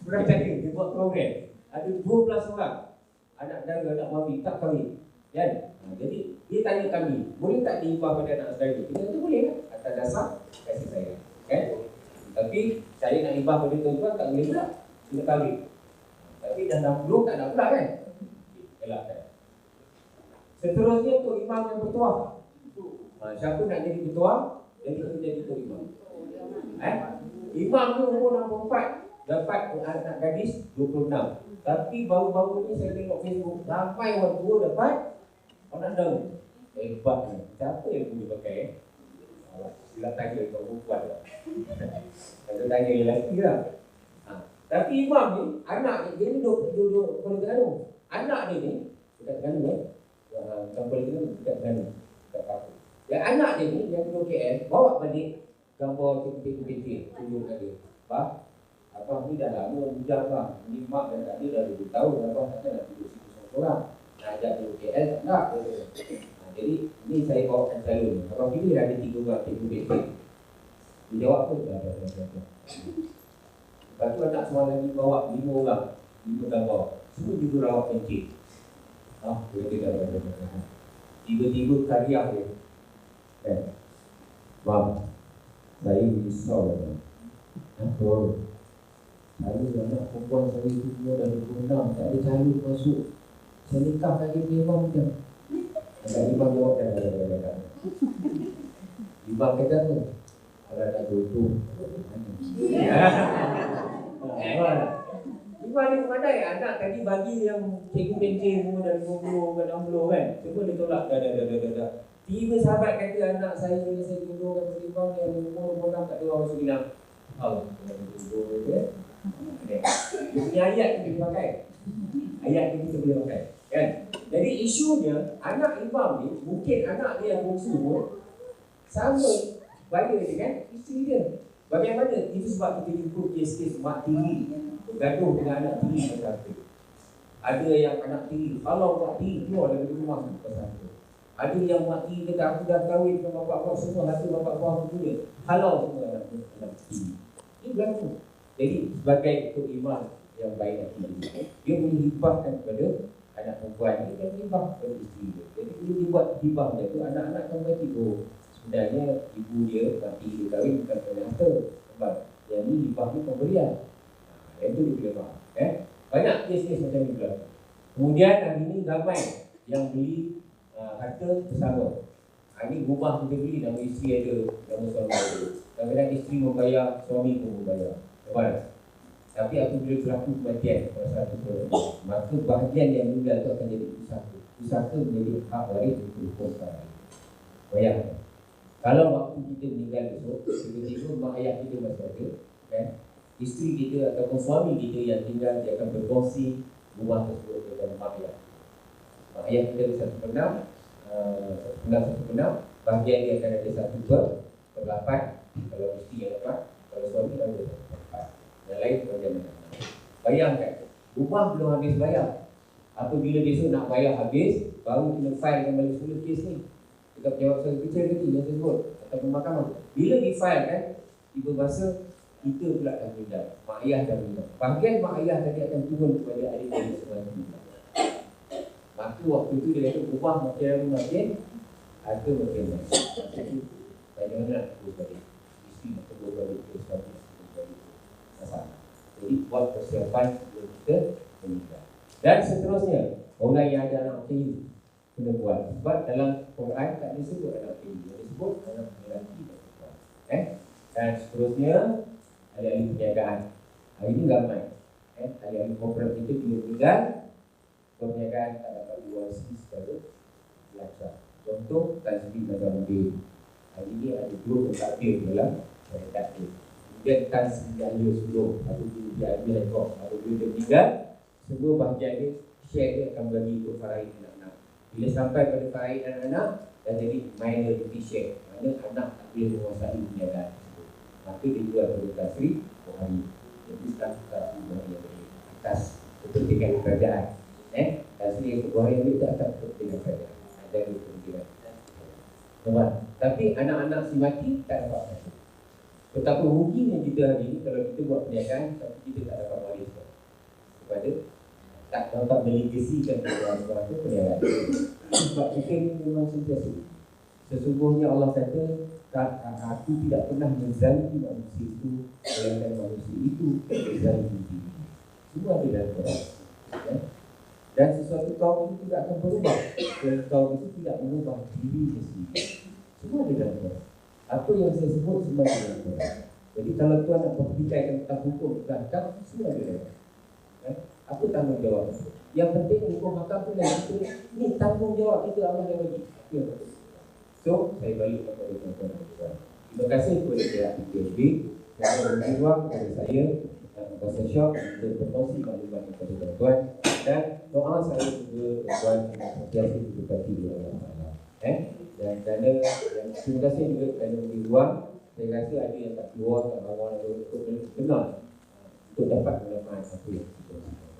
Suruhanjaya dia buat program. Ada 12 orang anak dara, anak wami tak kahwin. Kan? Jadi dia tanya kami, boleh tak dihibah pada anak saudara? Kita kata boleh kan? Atas dasar kasih sayang. Kan? Tapi saya nak hibah pada tuan-tuan tak boleh pula. Kena kahwin. Tapi dah 60 tak nak pula kan? Elakkan. Seterusnya untuk imam yang bertuah. Siapa nak jadi bertuah? Jadi kita jadi tok imam. Imam tu umur 64, dapat anak gadis 26. Tapi baru-baru ni saya tengok Facebook, ramai orang tua dapat anak daun. Hebat ni. Siapa yang boleh pakai? Sila tanya kat perempuan lah. Kalau tanya lelaki lah. Tapi imam ni, anak dia ni duduk Kuala Terengganu. Anak dia ni, dekat Terengganu bukan Kuala Terengganu, dekat Terengganu, dekat Papua. Yang anak dia ni, yang duduk KL, bawa balik gambar kepintir-kepintir, tunjuk kat dia. Abang ni dah lama bujang bang. Ni mak dan tak dia dah 2 tahun. Abang takkan nak tidur situ seorang-seorang. Nak ajak duduk KL tak nak. Jadi ni saya bawakan calon. Abang pilih ada 3 orang kepintir. Dia jawab pun dah. Lepas tu anak semua lagi bawa 5 orang. 5 gambar. Semua juga rawat pencik. Dia dah. Tiba-tiba karya dia. Bang, saya risau bang. Apa? Saya anak perempuan saya itu semua dah 26, tak ada calon masuk. Saya nikahkan dia imam je. Agak imam jawab dah. Imam kata apa? Kalau tak jodoh. Imam ni pandai. Anak tadi bagi yang cikgu pencen semua dah 50 ke 60 kan. Semua dia tolak dah. Tiba sahabat kata anak saya jodohkan pada imam yang umur 26 tak ada orang masuk imam. Jodoh kan. Dia punya ayat kita boleh pakai. Ayat kita boleh pakai. Kan? Jadi isunya anak imam ni, mungkin anak dia yang bongsu pun sama bayar dia kan, isteri dia. Bagaimana? Itu sebab kita jumpa kes-kes mak tiri bergaduh dengan anak tiri pasal tu. Ada yang anak tiri, kalau mak tiri keluar dari rumah pasal tu. Ada yang mak tiri kata aku dah kahwin dengan bapak kau semua, harta bapak kau aku punya. Halau semua anak tiri. Ini berlaku. Jadi sebagai tok imam yang baik hati, dia boleh hibahkan kepada anak perempuan ni dan hibah kepada isteri dia. Jadi bila dia buat hibah dia tu, anak-anak akan berarti sebenarnya ibu dia mati dia kahwin bukan kerana harta. Sebab yang ni hibah ni pemberian. Yang tu dia boleh faham. Banyak kes-kes macam ni pula. Kemudian hari ni ramai yang beli harta bersama. Ini rumah kita beli, nama isteri ada, nama suami ada. Kadang-kadang isteri membayar, suami pun membayar. Tapi apabila berlaku kematian pada satu keluarga, maka bahagian yang meninggal itu akan jadi pusaka. Pusaka menjadi hak waris untuk pusaka. Bayangkan, kalau waktu kita meninggal esok, tiba-tiba mak ayah kita masih ada, kan? Isteri kita ataupun suami kita yang tinggal, dia akan berkongsi rumah tersebut dengan mak ayah. Mak ayah kita ada 1/6, bahagian dia akan ada 1/8. Kalau isteri yang dapat, kalau suami ada 1/4. Yang lain bahagian mana? Bayangkan, rumah belum habis bayar. Apabila besok nak bayar habis, baru kena file kembali semula kes ni. Kita jawab soal kecil tadi yang tersebut ataupun mahkamah. Bila di-file kan, tiba masa kita pula dah meninggal, mak ayah dah meninggal. Bahagian mak ayah tadi akan turun kepada adik-adik semasa meninggal. Maka waktu tu dia kata ubah makin harta makin banyak. Saya nak terus balik. Isteri nak terus balik terus balik. Masalah. Jadi buat persiapan sebelum kita meninggal. Dan seterusnya, orang yang ada anak tiri kena buat. Sebab dalam Quran tak disebut anak tiri, dia disebut anak lelaki. Dan seterusnya, ahli-ahli perniagaan. Hari ini ramai. Ahli-ahli korporat kita bila meninggal, perniagaan tak dapat diwasi secara lancar. Contoh, Tanzim Nazamudin. Hari ini ada 2 takdir dalam takdir. Kemudian Tanzim Yahya Suluh, atau dia ambil rekod. Apabila dia meninggal, semua bahagian dia, share dia akan bagi untuk faraid anak-anak. Bila sampai pada faraid anak-anak, dan jadi minority share. Maksudnya anak tak boleh menguasai perniagaan tersebut. Maka dia jual pada Tasri Bukhari. Jadi sekarang Tasri Bukhari yang beri atas kepentingan kerajaan. Tasri Bukhari yang beri tak atas kepentingan kerajaan. Ada kepentingan. Tapi anak-anak si mati tak dapat masuk. Betapa ruginya kita hari ini kalau kita buat perniagaan tapi kita tak dapat wariskan kepada, tak dapat melegasikan kepada perniagaan. Sebab kita ini memang sentiasa. Sesungguhnya Allah kata, aku tidak pernah menzalimi manusia itu, melainkan manusia itu menzalimi diri. Semua ada dalam Quran. Dan sesuatu kaum itu tidak akan berubah dan kaum itu tidak mengubah dirinya sendiri. Semua ada dalam Quran. Apa yang saya sebut semua ada dalam Quran. Jadi kalau tuan nak berbicara tentang hukum dan hakam, semua ada dalam Quran. Apa tanggungjawab itu? Yang penting hukum hakam tu yang kita, ni tanggungjawab kita Allah yang bagi. So, saya balik kepada tuan-tuan. Terima kasih kepada pihak PKB yang memberi ruang kepada saya dan Pastor Syok untuk berkongsi maklumat kepada tuan-tuan, dan doa saya juga tuan-tuan sentiasa diberkati oleh Allah. Dan kerana terima kasih juga kerana memberi ruang. Saya rasa ada yang tak keluar, tak awal untuk kenal, untuk dapat manfaat apa yang kita lakukan.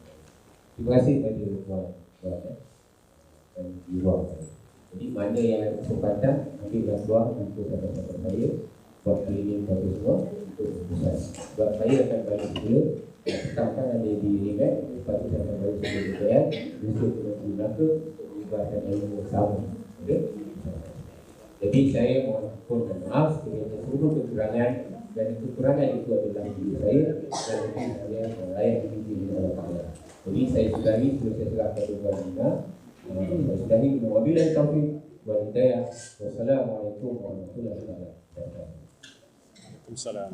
Terima kasih kepada tuan-tuan dan memberi ruang saya. Jadi mana yang ada kesempatan, ambillah ruang untuk sahabat-sahabat saya buat cleaning pada semua untuk besar. Sebab saya akan balik semula, petangkan ada di remake, lepas tu saya akan balik semula DPR, besok ke Melaka untuk mengibarkan ilmu sama. Okay? Jadi saya mohon dan maaf sekiranya seluruh kekurangan, dan kekurangan itu adalah diri saya dan diri saya layak dipuji oleh Allah. Jadi saya sudahi sebelum saya serahkan kepada Nina. Saya sudahi wabillahi taufiq wal hidayah. Wassalamualaikum warahmatullahi wabarakatuh. Waalaikumsalam.